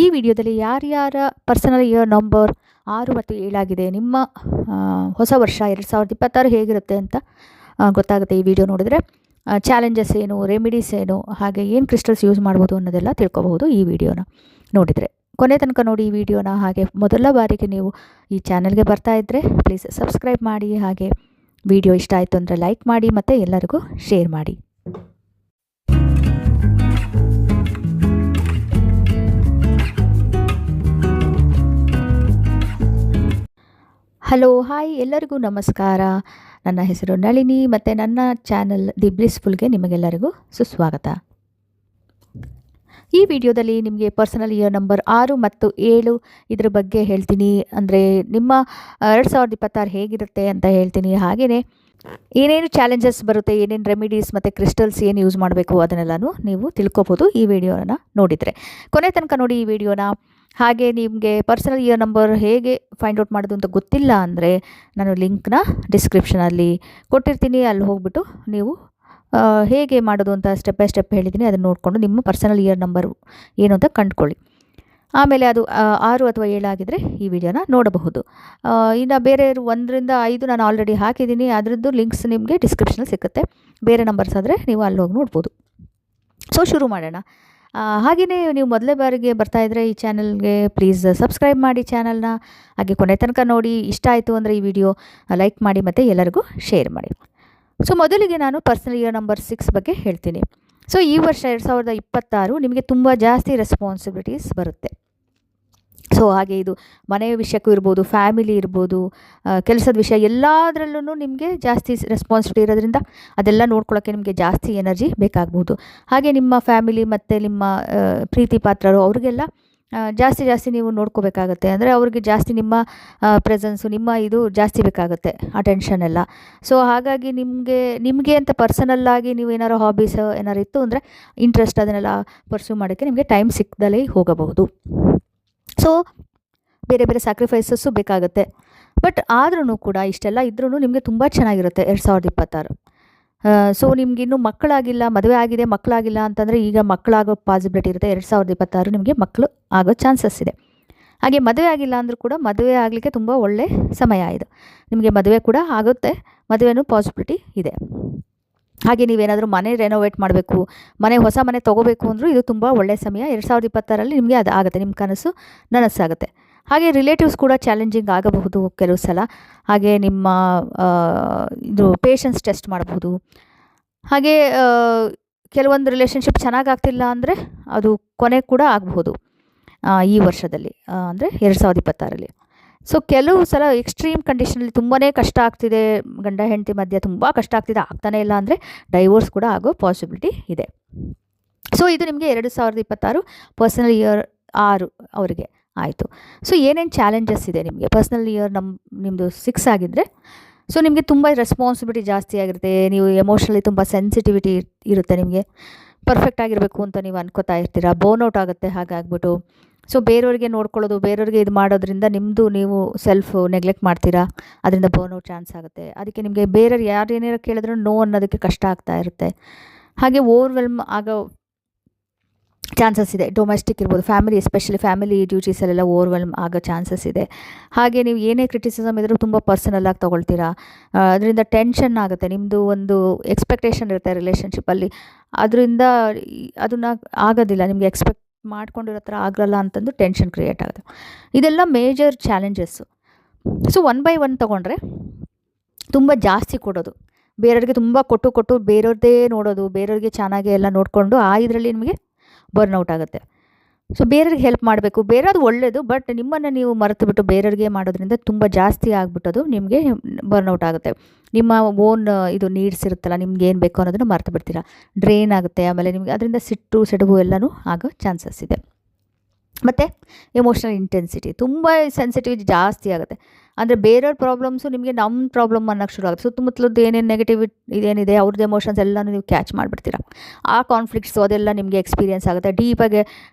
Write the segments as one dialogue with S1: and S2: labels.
S1: ಈ ವಿಡಿಯೋದಲ್ಲಿ ಯಾರ್ಯಾರ ಪರ್ಸನಲ್ ಇಯರ್ ನಂಬರ್ 6 ಮತ್ತು 7 ಆಗಿದೆ, ನಿಮ್ಮ ಹೊಸ ವರ್ಷ 2026 ಹೇಗಿರುತ್ತೆ ಅಂತ ಗೊತ್ತಾಗುತ್ತೆ ಈ ವಿಡಿಯೋ ನೋಡಿದರೆ. ಚಾಲೆಂಜಸ್ ಏನು, ರೆಮಿಡೀಸ್ ಏನು, ಹಾಗೆ ಏನು ಕ್ರಿಸ್ಟಲ್ಸ್ ಯೂಸ್ ಮಾಡ್ಬೋದು ಅನ್ನೋದೆಲ್ಲ ತಿಳ್ಕೊಬಹುದು ಈ ವಿಡಿಯೋನ ನೋಡಿದರೆ. ಕೊನೆ ತನಕ ನೋಡಿ ಈ ವಿಡಿಯೋನ. ಹಾಗೆ ಮೊದಲ ಬಾರಿಗೆ ನೀವು ಈ ಚಾನಲ್ಗೆ ಬರ್ತಾ ಇದ್ದರೆ ಪ್ಲೀಸ್ ಸಬ್ಸ್ಕ್ರೈಬ್ ಮಾಡಿ. ಹಾಗೆ ವಿಡಿಯೋ ಇಷ್ಟ ಆಯಿತು ಅಂದರೆ ಲೈಕ್ ಮಾಡಿ ಮತ್ತು ಎಲ್ಲರಿಗೂ ಶೇರ್ ಮಾಡಿ. ಹಲೋ, ಹಾಯ್, ಎಲ್ಲರಿಗೂ ನಮಸ್ಕಾರ. ನನ್ನ ಹೆಸರು ನಳಿನಿ ಮತ್ತು ನನ್ನ ಚಾನಲ್ ದಿ ಬ್ಲಿಸ್ಫುಲ್ಗೆ ನಿಮಗೆಲ್ಲರಿಗೂ ಸುಸ್ವಾಗತ. ಈ ವಿಡಿಯೋದಲ್ಲಿ ನಿಮಗೆ ಪರ್ಸನಲ್ ಇಯರ್ ನಂಬರ್ 6 ಮತ್ತು 7 ಇದ್ರ ಬಗ್ಗೆ ಹೇಳ್ತೀನಿ. ಅಂದರೆ ನಿಮ್ಮ 2026 ಹೇಗಿರುತ್ತೆ ಅಂತ ಹೇಳ್ತೀನಿ. ಹಾಗೆಯೇ ಏನೇನು ಚಾಲೆಂಜಸ್ ಬರುತ್ತೆ, ಏನೇನು ರೆಮಿಡೀಸ್ ಮತ್ತು ಕ್ರಿಸ್ಟಲ್ಸ್ ಏನು ಯೂಸ್ ಮಾಡಬೇಕು ಅದನ್ನೆಲ್ಲನೂ ನೀವು ತಿಳ್ಕೊಬೋದು ಈ ವಿಡಿಯೋನ ನೋಡಿದರೆ. ಕೊನೆ ತನಕ ನೋಡಿ ಈ ವಿಡಿಯೋನ. ಹಾಗೆ ನಿಮಗೆ ಪರ್ಸನಲ್ ಇಯರ್ ನಂಬರ್ ಹೇಗೆ ಫೈಂಡ್ ಔಟ್ ಮಾಡೋದು ಅಂತ ಗೊತ್ತಿಲ್ಲ ಅಂದರೆ ನಾನು ಲಿಂಕ್ನ ಡಿಸ್ಕ್ರಿಪ್ಷನಲ್ಲಿ ಕೊಟ್ಟಿರ್ತೀನಿ. ಅಲ್ಲಿ ಹೋಗ್ಬಿಟ್ಟು ನೀವು ಹೇಗೆ ಮಾಡೋದು ಅಂತ ಸ್ಟೆಪ್ ಬೈ ಸ್ಟೆಪ್ ಹೇಳಿದ್ದೀನಿ. ಅದನ್ನು ನೋಡಿಕೊಂಡು ನಿಮ್ಮ ಪರ್ಸನಲ್ ಇಯರ್ ನಂಬರ್ ಏನು ಅಂತ ಕಂಡುಕೊಳ್ಳಿ. ಆಮೇಲೆ ಅದು 6 ಅಥವಾ 7 ಆಗಿದ್ದರೆ ಈ ವಿಡಿಯೋನ ನೋಡಬಹುದು. ಇನ್ನು ಬೇರೆ 1 ರಿಂದ 5 ನಾನು ಆಲ್ರೆಡಿ ಹಾಕಿದ್ದೀನಿ. ಅದರದ್ದು ಲಿಂಕ್ಸ್ ನಿಮಗೆ ಡಿಸ್ಕ್ರಿಪ್ಷನಲ್ಲಿ ಸಿಗುತ್ತೆ. ಬೇರೆ ನಂಬರ್ಸ್ ಆದರೆ ನೀವು ಅಲ್ಲಿ ಹೋಗಿ ನೋಡ್ಬೋದು. ಸೊ ಶುರು ಮಾಡೋಣ. ಹಾಗೆಯೇ ನೀವು ಮೊದಲೇ ಬಾರಿಗೆ ಬರ್ತಾಯಿದ್ರೆ ಈ ಚಾನಲ್ಗೆ ಪ್ಲೀಸ್ ಸಬ್ಸ್ಕ್ರೈಬ್ ಮಾಡಿ ಚಾನಲ್ನ. ಹಾಗೆ ಕೊನೆ ತನಕ ನೋಡಿ. ಇಷ್ಟ ಆಯಿತು ಅಂದರೆ ಈ ವಿಡಿಯೋ ಲೈಕ್ ಮಾಡಿ ಮತ್ತು ಎಲ್ಲರಿಗೂ ಶೇರ್ ಮಾಡಿ. ಸೊ ಮೊದಲಿಗೆ ನಾನು ಪರ್ಸನಲ್ ಇಯರ್ ನಂಬರ್ 6 ಬಗ್ಗೆ ಹೇಳ್ತೀನಿ. ಸೊ ಈ ವರ್ಷ 2026 ನಿಮಗೆ ತುಂಬ ಜಾಸ್ತಿ ರೆಸ್ಪಾನ್ಸಿಬಿಲಿಟೀಸ್ ಬರುತ್ತೆ. ಸೊ ಹಾಗೆ ಇದು ಮನೆಯ ವಿಷಯಕ್ಕೂ ಇರ್ಬೋದು, ಫ್ಯಾಮಿಲಿ ಇರ್ಬೋದು, ಕೆಲಸದ ವಿಷಯ, ಎಲ್ಲದರಲ್ಲೂ ನಿಮಗೆ ಜಾಸ್ತಿ ರೆಸ್ಪಾನ್ಸಿಬಿಲಿಟಿ ಇರೋದ್ರಿಂದ ಅದೆಲ್ಲ ನೋಡ್ಕೊಳ್ಳೋಕ್ಕೆ ನಿಮಗೆ ಜಾಸ್ತಿ ಎನರ್ಜಿ ಬೇಕಾಗ್ಬೋದು. ಹಾಗೆ ನಿಮ್ಮ ಫ್ಯಾಮಿಲಿ ಮತ್ತು ನಿಮ್ಮ ಪ್ರೀತಿ ಪಾತ್ರರು ಅವ್ರಿಗೆಲ್ಲ ಜಾಸ್ತಿ ನೀವು ನೋಡ್ಕೋಬೇಕಾಗತ್ತೆ. ಅಂದರೆ ಅವ್ರಿಗೆ ಜಾಸ್ತಿ ನಿಮ್ಮ ಪ್ರೆಸೆನ್ಸು, ನಿಮ್ಮ ಇದು ಜಾಸ್ತಿ ಬೇಕಾಗುತ್ತೆ, ಅಟೆನ್ಷನ್ ಎಲ್ಲ. ಸೊ ಹಾಗಾಗಿ ನಿಮಗೆ ಅಂತ ಪರ್ಸನಲ್ಲಾಗಿ ನೀವು ಏನಾರು ಹಾಬೀಸ್ ಏನಾರು ಇತ್ತು ಅಂದರೆ ಇಂಟ್ರೆಸ್ಟ್, ಅದನ್ನೆಲ್ಲ ಪರ್ಸ್ಯೂ ಮಾಡೋಕ್ಕೆ ನಿಮಗೆ ಟೈಮ್ ಸಿಕ್ಕದಲ್ಲೇ ಹೋಗಬಹುದು. ಸೊ ಬೇರೆ ಬೇರೆ ಸ್ಯಾಕ್ರಿಫೈಸಸ್ಸು ಬೇಕಾಗುತ್ತೆ. ಬಟ್ ಆದ್ರೂ ಕೂಡ ಇಷ್ಟೆಲ್ಲ ಇದ್ರೂ ನಿಮಗೆ ತುಂಬ ಚೆನ್ನಾಗಿರುತ್ತೆ 2026. ಸೊ ನಿಮಗಿನ್ನೂ ಮಕ್ಕಳಾಗಿಲ್ಲ, ಮದುವೆ ಆಗಿದೆ ಮಕ್ಕಳಾಗಿಲ್ಲ ಅಂತಂದರೆ ಈಗ ಮಕ್ಕಳಾಗೋ ಪಾಸಿಬಿಲಿಟಿ ಇರುತ್ತೆ. 2026 ನಿಮಗೆ ಮಕ್ಕಳು ಆಗೋ ಚಾನ್ಸಸ್ ಇದೆ. ಹಾಗೆ ಮದುವೆ ಆಗಿಲ್ಲ ಅಂದರೂ ಕೂಡ ಮದುವೆ ಆಗಲಿಕ್ಕೆ ತುಂಬ ಒಳ್ಳೆ ಸಮಯ ಇದು. ನಿಮಗೆ ಮದುವೆ ಕೂಡ ಆಗುತ್ತೆ, ಮದುವೆನೂ ಪಾಸಿಬಿಲಿಟಿ ಇದೆ. ಹಾಗೆ ನೀವೇನಾದರೂ ಮನೆ ರೆನೋವೇಟ್ ಮಾಡಬೇಕು, ಹೊಸ ಮನೆ ತೊಗೋಬೇಕು ಅಂದರೂ ಇದು ತುಂಬ ಒಳ್ಳೆಯ ಸಮಯ. 2026ರಲ್ಲಿ ನಿಮಗೆ ಅದು ಆಗುತ್ತೆ, ನಿಮ್ಮ ಕನಸು ನನಸಾಗುತ್ತೆ. ಹಾಗೆ ರಿಲೇಟಿವ್ಸ್ ಕೂಡ ಚಾಲೆಂಜಿಂಗ್ ಆಗಬಹುದು ಕೆಲವು ಸಲ. ಹಾಗೆ ನಿಮ್ಮ ಇದು ಪೇಷನ್ಸ್ ಟೆಸ್ಟ್ ಮಾಡಬಹುದು. ಹಾಗೆ ಕೆಲವೊಂದು ರಿಲೇಷನ್ಶಿಪ್ ಚೆನ್ನಾಗಾಗ್ತಿಲ್ಲ ಅಂದರೆ ಅದು ಕೊನೆ ಕೂಡ ಆಗಬಹುದು ಈ ವರ್ಷದಲ್ಲಿ, ಅಂದರೆ 2026ರಲ್ಲಿ. ಸೊ ಕೆಲವು ಸಲ ಎಕ್ಸ್ಟ್ರೀಮ್ ಕಂಡೀಷನಲ್ಲಿ ತುಂಬಾ ಕಷ್ಟ ಆಗ್ತಿದೆ, ಗಂಡ ಹೆಂಡತಿ ಮಧ್ಯೆ ತುಂಬ ಕಷ್ಟ ಆಗ್ತಿದೆ, ಆಗ್ತಾನೇ ಇಲ್ಲ ಅಂದರೆ ಡೈವೋರ್ಸ್ ಕೂಡ ಆಗೋ ಪಾಸಿಬಿಲಿಟಿ ಇದೆ. ಸೊ ಇದು ನಿಮಗೆ 2026 ಪರ್ಸನಲ್ ಇಯರ್ 6 ಅವರಿಗೆ ಆಯಿತು. ಸೊ ಏನೇನು ಚಾಲೆಂಜಸ್ ಇದೆ ನಿಮಗೆ ಪರ್ಸನಲ್ ಇಯರ್ ನಿಮ್ಮದು 6 ಆಗಿದ್ದರೆ? ಸೊ ನಿಮಗೆ ತುಂಬ ರೆಸ್ಪಾನ್ಸಿಬಿಲಿಟಿ ಜಾಸ್ತಿ ಆಗಿರುತ್ತೆ. ನೀವು ಎಮೋಷ್ನಲಿ ತುಂಬ ಸೆನ್ಸಿಟಿವಿಟಿ ಇರುತ್ತೆ. ನಿಮಗೆ ಪರ್ಫೆಕ್ಟ್ ಆಗಿರಬೇಕು ಅಂತ ನೀವು ಅನ್ಕೋತಾ ಇರ್ತೀರ. ಬೋರ್ನೌಟ್ ಆಗುತ್ತೆ ಹಾಗಾಗ್ಬಿಟ್ಟು. ಸೊ ಬೇರೆಯವ್ರಿಗೆ ನೋಡ್ಕೊಳ್ಳೋದು, ಬೇರೆಯವ್ರಿಗೆ ಇದು ಮಾಡೋದ್ರಿಂದ ನಿಮ್ಮದು ನೀವು ಸೆಲ್ಫ್ ನೆಗ್ಲೆಕ್ಟ್ ಮಾಡ್ತೀರಾ, ಅದರಿಂದ ಔಟ್ ಚಾನ್ಸ್ ಆಗುತ್ತೆ. ಅದಕ್ಕೆ ನಿಮಗೆ ಬೇರೆಯವ್ರು ಯಾರು ಏನಾರು ಕೇಳಿದ್ರೂ ನೋ ಅನ್ನೋದಕ್ಕೆ ಕಷ್ಟ ಆಗ್ತಾ ಇರುತ್ತೆ. ಹಾಗೆ ಓವರ್ವೆಲ್ಮ್ ಆಗೋ ಚಾನ್ಸಸ್ ಇದೆ. ಡೊಮೆಸ್ಟಿಕ್ ಇರ್ಬೋದು, ಫ್ಯಾಮಿಲಿ, ಎಸ್ಪೆಷಲಿ ಫ್ಯಾಮಿಲಿ ಡ್ಯೂಟೀಸಲ್ಲೆಲ್ಲ ಓವರ್ವೆಲ್ಮ್ ಆಗೋ ಚಾನ್ಸಸ್ ಇದೆ. ಹಾಗೆ ನೀವು ಏನೇ ಕ್ರಿಟಿಸಿಸಮ್ ಇದ್ರೂ ತುಂಬ ಪರ್ಸನಲ್ಲಾಗಿ ತೊಗೊಳ್ತೀರಾ. ಅದರಿಂದ ಟೆನ್ಷನ್ ಆಗುತ್ತೆ. ನಿಮ್ಮದು ಒಂದು ಎಕ್ಸ್ಪೆಕ್ಟೇಷನ್ ಇರುತ್ತೆ ರಿಲೇಷನ್ಶಿಪ್ಪಲ್ಲಿ, ಅದರಿಂದ ಅದನ್ನು ಆಗೋದಿಲ್ಲ, ನಿಮಗೆ ಎಕ್ಸ್ಪೆಕ್ಟ್ ಮಾಡ್ಕೊಂಡಿರೋ ಥರ ಆಗಲ್ಲ ಅಂತಂದು ಟೆನ್ಷನ್ ಕ್ರಿಯೇಟ್ ಆಗುತ್ತೆ. ಇದೆಲ್ಲ ಮೇಜರ್ ಚಾಲೆಂಜಸ್ಸು. ಸೊ 1 by 1 ತೊಗೊಂಡ್ರೆ ತುಂಬ ಜಾಸ್ತಿ ಕೊಡೋದು, ಬೇರೆಯವ್ರಿಗೆ ತುಂಬ ಕೊಟ್ಟು ಬೇರೆಯವ್ರದ್ದೇ ನೋಡೋದು, ಬೇರೆಯವ್ರಿಗೆ ಚೆನ್ನಾಗಿ ಎಲ್ಲ ನೋಡಿಕೊಂಡು ಇದರಲ್ಲಿ ನಿಮಗೆ ಬರ್ನೌಟ್ ಆಗುತ್ತೆ. ಸೊ ಬೇರೆಯವ್ರಿಗೆ ಹೆಲ್ಪ್ ಮಾಡಬೇಕು, ಬೇರೆಯದು ಒಳ್ಳೆಯದು, ಬಟ್ ನಿಮ್ಮನ್ನು ನೀವು ಮರೆತು ಬಿಟ್ಟು ಬೇರೆಯವ್ರಿಗೆ ಮಾಡೋದ್ರಿಂದ ತುಂಬ ಜಾಸ್ತಿ ಆಗಿಬಿಟ್ಟದು ನಿಮಗೆ ಬರ್ನೌಟ್ ಆಗುತ್ತೆ. ನಿಮ್ಮ ಓನ್ ಇದು ನೀಡ್ಸ್ ಇರುತ್ತಲ್ಲ, ನಿಮ್ಗೆ ಏನು ಬೇಕು ಅನ್ನೋದನ್ನು ಮರೆತು ಬಿಡ್ತೀರಾ, ಡ್ರೈನ್ ಆಗುತ್ತೆ. ಆಮೇಲೆ ನಿಮಗೆ ಅದರಿಂದ ಸಿಡುಗು ಎಲ್ಲನೂ ಆಗೋ ಚಾನ್ಸಸ್ ಇದೆ. ಮತ್ತು ಎಮೋಷ್ನಲ್ ಇಂಟೆನ್ಸಿಟಿ, ತುಂಬ ಸೆನ್ಸಿಟಿವಿಟಿ ಜಾಸ್ತಿ ಆಗುತ್ತೆ. ಅಂದರೆ ಬೇರೆಯವ್ರ ಪ್ರಾಬ್ಲಮ್ಸು ನಿಮಗೆ ನಮ್ಮ ಪ್ರಾಬ್ಲಮ್ ಅನ್ನೋಕ್ಕೆ ಶುರು ಆಗುತ್ತೆ. ಸುತ್ತಮುತ್ತಲದ್ದು ಏನೇನು ನೆಗೆಟಿವಿಟಿ ಇದೇನಿದೆ ಅವ್ರದ್ದು ಎಮೋಷನ್ಸ್ ಎಲ್ಲನೂ ನೀವು ಕ್ಯಾಚ್ ಮಾಡಿಬಿಡ್ತೀರ. ಆ ಕಾನ್ಫ್ಲಿಕ್ಟ್ಸು ಅದೆಲ್ಲ ನಿಮಗೆ ಎಕ್ಸ್ಪೀರಿಯೆನ್ಸ್ ಆಗುತ್ತೆ. ಡೀಪಾಗಿ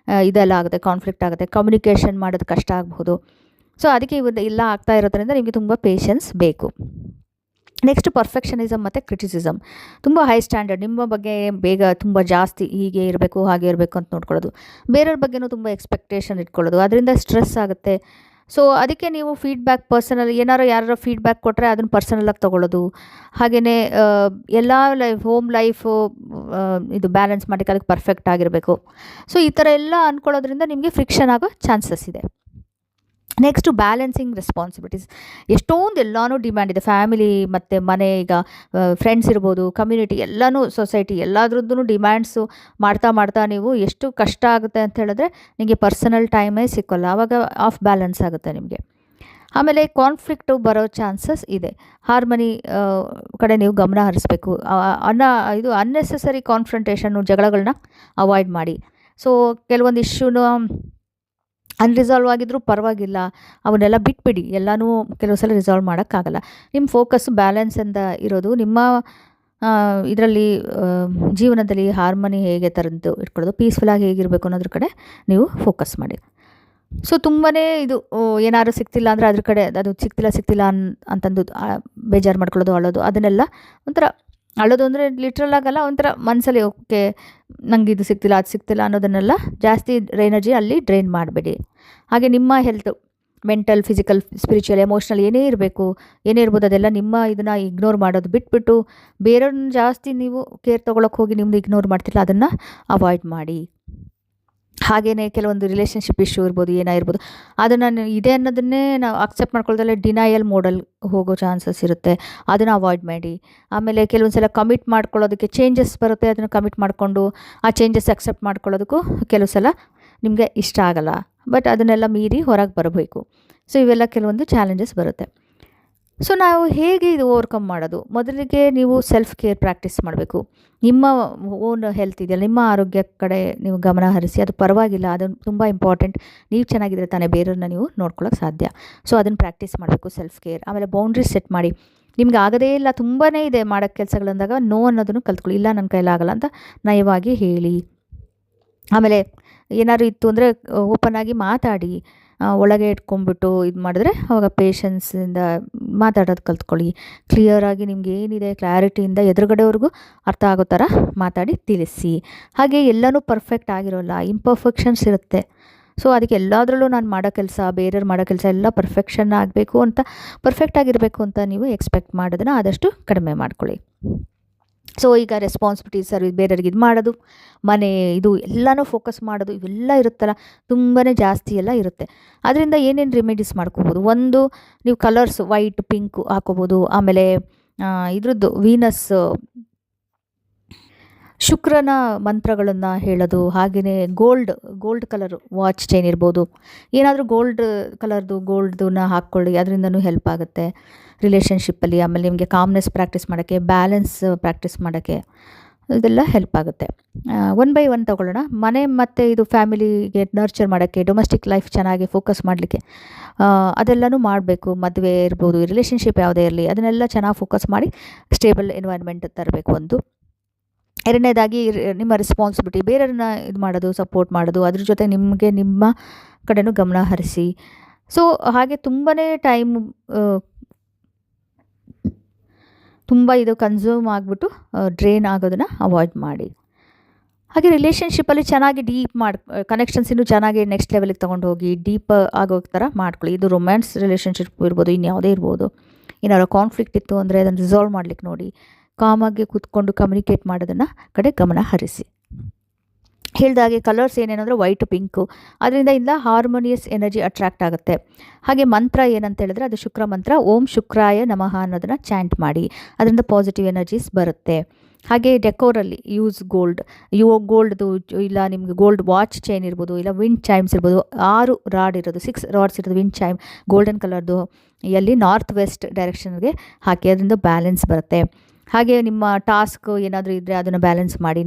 S1: ಇದೆಲ್ಲ ಆಗುತ್ತೆ, ಕಾನ್ಫ್ಲಿಕ್ಟ್ ಆಗುತ್ತೆ, ಕಮ್ಯುನಿಕೇಷನ್ ಮಾಡೋದು ಕಷ್ಟ ಆಗಬಹುದು. ಸೊ ಅದಕ್ಕೆ ಎಲ್ಲ ಆಗ್ತಾ ಇರೋದ್ರಿಂದ ನಿಮಗೆ ತುಂಬ ಪೇಷನ್ಸ್ ಬೇಕು. ನೆಕ್ಸ್ಟ್ ಪರ್ಫೆಕ್ಷನಿಸಮ್ ಮತ್ತು ಕ್ರಿಟಿಸಿಸಮ್. ತುಂಬ ಹೈ ಸ್ಟ್ಯಾಂಡರ್ಡ್, ನಿಮ್ಮ ಬಗ್ಗೆ ಬೇಗ ತುಂಬ ಜಾಸ್ತಿ ಹೀಗೆ ಇರಬೇಕು ಹಾಗೆ ಇರಬೇಕು ಅಂತ ನೋಡ್ಕೊಳ್ಳೋದು. ಬೇರೆಯವ್ರ ಬಗ್ಗೆನೂ ತುಂಬ ಎಕ್ಸ್ಪೆಕ್ಟೇಷನ್ ಇಟ್ಕೊಳ್ಳೋದು, ಅದರಿಂದ ಸ್ಟ್ರೆಸ್ ಆಗುತ್ತೆ. ಸೊ ಅದಕ್ಕೆ ನೀವು ಫೀಡ್ಬ್ಯಾಕ್ ಪರ್ಸನಲ್ ಯಾರು ಫೀಡ್ಬ್ಯಾಕ್ ಕೊಟ್ಟರೆ ಅದನ್ನು ಪರ್ಸನಲಾಗಿ ತೊಗೊಳ್ಳೋದು. ಹಾಗೆಯೇ ಎಲ್ಲ ಹೋಮ್ ಲೈಫು ಇದು ಬ್ಯಾಲೆನ್ಸ್ ಮಾಡೋಕ್ಕೆ ಅದಕ್ಕೆ ಪರ್ಫೆಕ್ಟ್ ಆಗಿರಬೇಕು. ಸೊ ಈ ಥರ ಎಲ್ಲ ಅಂದ್ಕೊಳ್ಳೋದ್ರಿಂದ ನಿಮಗೆ ಫ್ರಿಕ್ಷನ್ ಆಗೋ ಚಾನ್ಸಸ್ ಇದೆ. Next balancing responsibilities. ಎಷ್ಟೊಂದು ಎಲ್ಲನೂ ಡಿಮ್ಯಾಂಡ್ ಇದೆ. ಫ್ಯಾಮಿಲಿ ಮತ್ತು ಮನೆ, ಈಗ ಫ್ರೆಂಡ್ಸ್ ಇರ್ಬೋದು, ಕಮ್ಯುನಿಟಿ, ಎಲ್ಲನೂ ಸೊಸೈಟಿ, ಎಲ್ಲದ್ರದ್ದು ಡಿಮ್ಯಾಂಡ್ಸು ಮಾಡ್ತಾ ನೀವು ಎಷ್ಟು ಕಷ್ಟ ಆಗುತ್ತೆ ಅಂತ ಹೇಳಿದ್ರೆ ನಿಮಗೆ ಪರ್ಸನಲ್ ಟೈಮೇ ಸಿಕ್ಕೋಲ್ಲ. ಆವಾಗ ಆಫ್ ಬ್ಯಾಲೆನ್ಸ್ ಆಗುತ್ತೆ ನಿಮಗೆ. ಆಮೇಲೆ ಕಾನ್ಫ್ಲಿಕ್ಟು ಬರೋ ಚಾನ್ಸಸ್ ಇದೆ. ಹಾರ್ಮನಿ ಕಡೆ ನೀವು ಗಮನ ಹರಿಸ್ಬೇಕು. ಇದು ಅನ್ನೆಸೆಸರಿ ಕಾನ್ಫ್ರಂಟೇಷನ್ನು, ಜಗಳಗಳನ್ನ ಅವಾಯ್ಡ್ ಮಾಡಿ. ಸೊ ಕೆಲವೊಂದು ಇಶ್ಯೂನ ಅನ್ರಿಸಾಲ್ವ್ ಆಗಿದ್ರೂ ಪರವಾಗಿಲ್ಲ, ಅವನ್ನೆಲ್ಲ ಬಿಟ್ಬಿಡಿ. ಎಲ್ಲನೂ ಕೆಲವು ಸಲ ರಿಸಾಲ್ವ್ ಮಾಡೋಕ್ಕಾಗಲ್ಲ. ನಿಮ್ಮ ಫೋಕಸ್ ಬ್ಯಾಲೆನ್ಸಿಂದ ಇರೋದು, ನಿಮ್ಮ ಇದರಲ್ಲಿ ಜೀವನದಲ್ಲಿ ಹಾರ್ಮನಿ ಹೇಗೆ ಥರದ್ದು ಇಟ್ಕೊಳ್ಳೋದು, ಪೀಸ್ಫುಲ್ಲಾಗಿ ಹೇಗಿರಬೇಕು ಅನ್ನೋದ್ರ ಕಡೆ ನೀವು ಫೋಕಸ್ ಮಾಡಿ. ಸೊ ತುಂಬಾ ಇದು ಏನಾದ್ರು ಸಿಗ್ತಿಲ್ಲ ಅಂದರೆ ಅದ್ರ ಕಡೆ, ಅದು ಸಿಗ್ತಿಲ್ಲ ಅಂತಂದು ಬೇಜಾರು ಮಾಡ್ಕೊಳ್ಳೋದು, ಅಳೋದು, ಅದನ್ನೆಲ್ಲ ಒಂಥರ ಅಳೋದು ಅಂದರೆ ಲಿಟ್ರಲ್ ಆಗಲ್ಲ, ಒಂಥರ ಮನಸ್ಸಲ್ಲಿ ಓಕೆ ನಂಗೆ ಇದು ಸಿಗ್ತಿಲ್ಲ ಅದು ಸಿಗ್ತಿಲ್ಲ ಅನ್ನೋದನ್ನೆಲ್ಲ ಜಾಸ್ತಿ ಎನರ್ಜಿ ಅಲ್ಲಿ ಡ್ರೈನ್ ಮಾಡಬೇಡಿ. ಹಾಗೆ ನಿಮ್ಮ health, mental, physical, spiritual, emotional ಏನೇ ಇರ್ಬೋದು ಅದೆಲ್ಲ ನಿಮ್ಮ ಇದನ್ನು ಇಗ್ನೋರ್ ಮಾಡೋದು ಬಿಟ್ಬಿಟ್ಟು ಬೇರೆಯವ್ರನ್ನ ಜಾಸ್ತಿ ನೀವು ಕೇರ್ ತೊಗೊಳಕ್ಕೆ ಹೋಗಿ ನಿಮ್ಮದು ಇಗ್ನೋರ್ ಮಾಡ್ತಿಲ್ಲ, ಅದನ್ನು ಅವಾಯ್ಡ್ ಮಾಡಿ. ಹಾಗೆಯೇ ಕೆಲವೊಂದು ರಿಲೇಷನ್ಶಿಪ್ ಇಶ್ಯೂ ಇರ್ಬೋದು, ಏನಾಗಿರ್ಬೋದು, ಅದನ್ನು ಇದೆ ಅನ್ನೋದನ್ನೇ ನಾವು ಅಕ್ಸೆಪ್ಟ್ ಮಾಡ್ಕೊಳ್ಳೋದ್ರಲ್ಲೇ ಡಿನಯಲ್ ಮೋಡಲ್ಲಿ ಹೋಗೋ ಚಾನ್ಸಸ್ ಇರುತ್ತೆ, ಅದನ್ನು ಅವಾಯ್ಡ್ ಮಾಡಿ. ಆಮೇಲೆ ಕೆಲವೊಂದು ಸಲ ಕಮಿಟ್ ಮಾಡ್ಕೊಳ್ಳೋದಕ್ಕೆ ಚೇಂಜಸ್ ಬರುತ್ತೆ, ಅದನ್ನು ಕಮಿಟ್ ಮಾಡಿಕೊಂಡು ಆ ಚೇಂಜಸ್ ಅಕ್ಸೆಪ್ಟ್ ಮಾಡ್ಕೊಳ್ಳೋದಕ್ಕೂ ಕೆಲವು ಸಲ ನಿಮಗೆ ಇಷ್ಟ ಆಗಲ್ಲ, ಬಟ್ ಅದನ್ನೆಲ್ಲ ಮೀರಿ ಹೊರಗೆ ಬರಬೇಕು. ಸೊ ಇವೆಲ್ಲ ಕೆಲವೊಂದು ಚಾಲೆಂಜಸ್ ಬರುತ್ತೆ. ಸೊ ನಾವು ಹೇಗೆ ಇದು ಓವರ್ಕಮ್ ಮಾಡೋದು? ಮೊದಲಿಗೆ ನೀವು ಸೆಲ್ಫ್ ಕೇರ್ ಪ್ರಾಕ್ಟೀಸ್ ಮಾಡಬೇಕು. ನಿಮ್ಮ ಓನ್ ಹೆಲ್ತ್ ಇದೆಯಲ್ಲ, ನಿಮ್ಮ ಆರೋಗ್ಯ ಕಡೆ ನೀವು ಗಮನ ಹರಿಸಿ. ಅದು ಪರವಾಗಿಲ್ಲ, ಅದು ತುಂಬ ಇಂಪಾರ್ಟೆಂಟ್. ನೀವು ಚೆನ್ನಾಗಿದ್ರೆ ತಾನೇ ಬೇರೆಯವ್ರನ್ನ ನೀವು ನೋಡ್ಕೊಳ್ಳೋಕೆ ಸಾಧ್ಯ. ಸೊ ಅದನ್ನು ಪ್ರಾಕ್ಟೀಸ್ ಮಾಡಬೇಕು, ಸೆಲ್ಫ್ ಕೇರ್. ಆಮೇಲೆ ಬೌಂಡ್ರೀಸ್ ಸೆಟ್ ಮಾಡಿ. ನಿಮ್ಗೆ ಆಗದೇ ಇಲ್ಲ, ತುಂಬಾ ಇದೆ ಮಾಡೋಕ್ಕೆ ಕೆಲಸಗಳಂದಾಗ ನೋ ಅನ್ನೋದನ್ನು ಕಲ್ತ್ಕೊಳ್ಳಿ. ಇಲ್ಲ ನನ್ನ ಕೈಲಾಗಲ್ಲ ಅಂತ ನಯವಾಗಿ ಹೇಳಿ. ಆಮೇಲೆ ಏನಾದ್ರು ಇತ್ತು ಅಂದರೆ ಓಪನ್ ಆಗಿ ಮಾತಾಡಿ. ಒಳಗೆ ಇಟ್ಕೊಂಡ್ಬಿಟ್ಟು ಇದು ಮಾಡಿದ್ರೆ ಆವಾಗ ಪೇಷನ್ಸಿಂದ ಮಾತಾಡೋದು ಕಲ್ತ್ಕೊಳ್ಳಿ. ಕ್ಲಿಯರಾಗಿ ನಿಮ್ಗೆ ಏನಿದೆ ಕ್ಲಾರಿಟಿಯಿಂದ ಎದುರುಗಡೆಯವ್ರಿಗೂ ಅರ್ಥ ಆಗೋ ಥರ ಮಾತಾಡಿ ತಿಳಿಸಿ. ಹಾಗೆ ಎಲ್ಲನೂ ಪರ್ಫೆಕ್ಟ್ ಆಗಿರೋಲ್ಲ, ಇಂಪರ್ಫೆಕ್ಷನ್ಸ್ ಇರುತ್ತೆ. ಸೊ ಅದಕ್ಕೆ ಎಲ್ಲದರಲ್ಲೂ ನಾನು ಮಾಡೋ ಕೆಲಸ, ಬೇರೆಯವ್ರು ಮಾಡೋ ಕೆಲಸ ಎಲ್ಲ ಪರ್ಫೆಕ್ಷನ್ ಆಗಬೇಕು ಅಂತ, ಪರ್ಫೆಕ್ಟ್ ಆಗಿರಬೇಕು ಅಂತ ನೀವು ಎಕ್ಸ್ಪೆಕ್ಟ್ ಮಾಡೋದನ್ನು ಆದಷ್ಟು ಕಡಿಮೆ ಮಾಡ್ಕೊಳ್ಳಿ. ಸೊ ಈಗ ರೆಸ್ಪಾನ್ಸಿಬಿಲಿಟಿ, ಸರ್ವಿಸ್, ಬೇರೆಯವ್ರಿಗೆ ಇದು ಮಾಡೋದು, ಮನೆ ಇದು ಎಲ್ಲನೂ ಫೋಕಸ್ ಮಾಡೋದು, ಇವೆಲ್ಲ ಇರುತ್ತಲ್ಲ, ತುಂಬಾ ಜಾಸ್ತಿ ಎಲ್ಲ ಇರುತ್ತೆ. ಅದರಿಂದ ಏನೇನು ರೆಮಿಡೀಸ್ ಮಾಡ್ಕೋಬೋದು? ಒಂದು, ನೀವು ಕಲರ್ಸ್ ವೈಟ್, ಪಿಂಕು ಹಾಕೋಬೋದು. ಆಮೇಲೆ ಇದ್ರದ್ದು ವೀನಸ್, ಶುಕ್ರನ ಮಂತ್ರಗಳನ್ನು ಹೇಳೋದು. ಹಾಗೆಯೇ ಗೋಲ್ಡ್ ಕಲರ್ ವಾಚ್ ಚೈನ್ ಇರ್ಬೋದು, ಏನಾದರೂ ಗೋಲ್ಡ್ದನ್ನ ಹಾಕ್ಕೊಳ್ಳಿ, ಅದರಿಂದನೂ ಹೆಲ್ಪ್ ಆಗುತ್ತೆ ರಿಲೇಷನ್ಶಿಪ್ಪಲ್ಲಿ. ಆಮೇಲೆ ನಿಮಗೆ ಕಾಮ್ನೆಸ್ ಪ್ರಾಕ್ಟೀಸ್ ಮಾಡೋಕ್ಕೆ, ಬ್ಯಾಲೆನ್ಸ್ ಪ್ರಾಕ್ಟೀಸ್ ಮಾಡೋಕ್ಕೆ ಇದೆಲ್ಲ ಹೆಲ್ಪ್ ಆಗುತ್ತೆ. ಒನ್ ಬೈ ಒನ್ ತೊಗೊಳ್ಳೋಣ. ಮನೆ ಮತ್ತು ಇದು ಫ್ಯಾಮಿಲಿಗೆ ನರ್ಚರ್ ಮಾಡೋಕ್ಕೆ, ಡೊಮೆಸ್ಟಿಕ್ ಲೈಫ್ ಚೆನ್ನಾಗಿ ಫೋಕಸ್ ಮಾಡಲಿಕ್ಕೆ ಅದೆಲ್ಲನೂ ಮಾಡಬೇಕು. ಮದುವೆ ಇರ್ಬೋದು, ರಿಲೇಷನ್ಶಿಪ್ ಯಾವುದೇ ಇರಲಿ, ಅದನ್ನೆಲ್ಲ ಚೆನ್ನಾಗಿ ಫೋಕಸ್ ಮಾಡಿ ಸ್ಟೇಬಲ್ ಎನ್ವೈರ್ನ್ಮೆಂಟ್ ತರಬೇಕು. ಒಂದು ಎರಡನೇದಾಗಿ ನಿಮ್ಮ ರೆಸ್ಪಾನ್ಸಿಬಿಲಿಟಿ, ಬೇರೆಯವ್ರನ್ನ ಇದು ಮಾಡೋದು, ಸಪೋರ್ಟ್ ಮಾಡೋದು, ಅದ್ರ ಜೊತೆ ನಿಮಗೆ ನಿಮ್ಮ ಕಡೆನೂ ಗಮನ ಹರಿಸಿ. ಸೊ ಹಾಗೆ ತುಂಬಾ ಟೈಮ್ ತುಂಬ ಇದು ಕನ್ಸ್ಯೂಮ್ ಆಗಿಬಿಟ್ಟು ಡ್ರೈನ್ ಆಗೋದನ್ನು ಅವಾಯ್ಡ್ ಮಾಡಿ. ಹಾಗೆ ರಿಲೇಷನ್ಶಿಪ್ಪಲ್ಲಿ ಚೆನ್ನಾಗಿ ಕನೆಕ್ಷನ್ಸ್ ಇನ್ನೂ ಚೆನ್ನಾಗಿ ನೆಕ್ಸ್ಟ್ ಲೆವೆಲಿಗೆ ತೊಗೊಂಡು ಹೋಗಿ ಡೀಪ್ ಆಗೋ ಥರ ಮಾಡ್ಕೊಳ್ಳಿ. ಇದು ರೊಮ್ಯಾನ್ಸ್ ರಿಲೇಷನ್ಶಿಪ್ ಇರ್ಬೋದು, ಇನ್ಯಾವುದೇ ಇರ್ಬೋದು. ಏನಾದ್ರು ಕಾನ್ಫ್ಲಿಕ್ಟ್ ಇತ್ತು ಅಂದರೆ ಅದನ್ನು ರಿಸಾಲ್ವ್ ಮಾಡ್ಲಿಕ್ಕೆ ನೋಡಿ. ಕಾಮಾಗಿ ಕೂತ್ಕೊಂಡು ಕಮ್ಯುನಿಕೇಟ್ ಮಾಡೋದನ್ನು ಕಡೆ ಗಮನ ಹರಿಸಿ. ಹೇಳಿದಾಗೆ ಕಲರ್ಸ್ ಏನೇನು ಅಂದರೆ ವೈಟು, ಪಿಂಕು, ಅದರಿಂದ ಹಾರ್ಮೋನಿಯಸ್ ಎನರ್ಜಿ ಅಟ್ರಾಕ್ಟ್ ಆಗುತ್ತೆ. ಹಾಗೆ ಮಂತ್ರ ಏನಂತ ಹೇಳಿದ್ರೆ ಅದು ಶುಕ್ರ ಮಂತ್ರ, ಓಂ ಶುಕ್ರಾಯ ನಮಃ ಅನ್ನೋದನ್ನು ಚಾಂಟ್ ಮಾಡಿ, ಅದರಿಂದ ಪಾಸಿಟಿವ್ ಎನರ್ಜೀಸ್ ಬರುತ್ತೆ. ಹಾಗೆ ಡೆಕೋರಲ್ಲಿ ಯೂಸ್ ಗೋಲ್ಡ್ದು ಇಲ್ಲ ನಿಮಗೆ ಗೋಲ್ಡ್ ವಾಚ್ ಚೈನ್ ಇರ್ಬೋದು, ಇಲ್ಲ ವಿಂಡ್ ಚೈಮ್ಸ್ ಇರ್ಬೋದು. 6 ರಾಡ್ ಇರೋದು, 6 ರಾಡ್ಸ್ ಇರೋದು ವಿಂಡ್ ಚೈಮ್ ಗೋಲ್ಡನ್ ಕಲರ್ದು, ಎಲ್ಲಿ ನಾರ್ತ್ ವೆಸ್ಟ್ ಡೈರೆಕ್ಷನ್ಗೆ ಹಾಕಿ, ಅದರಿಂದ ಬ್ಯಾಲೆನ್ಸ್ ಬರುತ್ತೆ. ಹಾಗೆ ನಿಮ್ಮ ಟಾಸ್ಕ್ ಏನಾದರೂ ಇದ್ದರೆ ಅದನ್ನು ಬ್ಯಾಲೆನ್ಸ್ ಮಾಡಿ.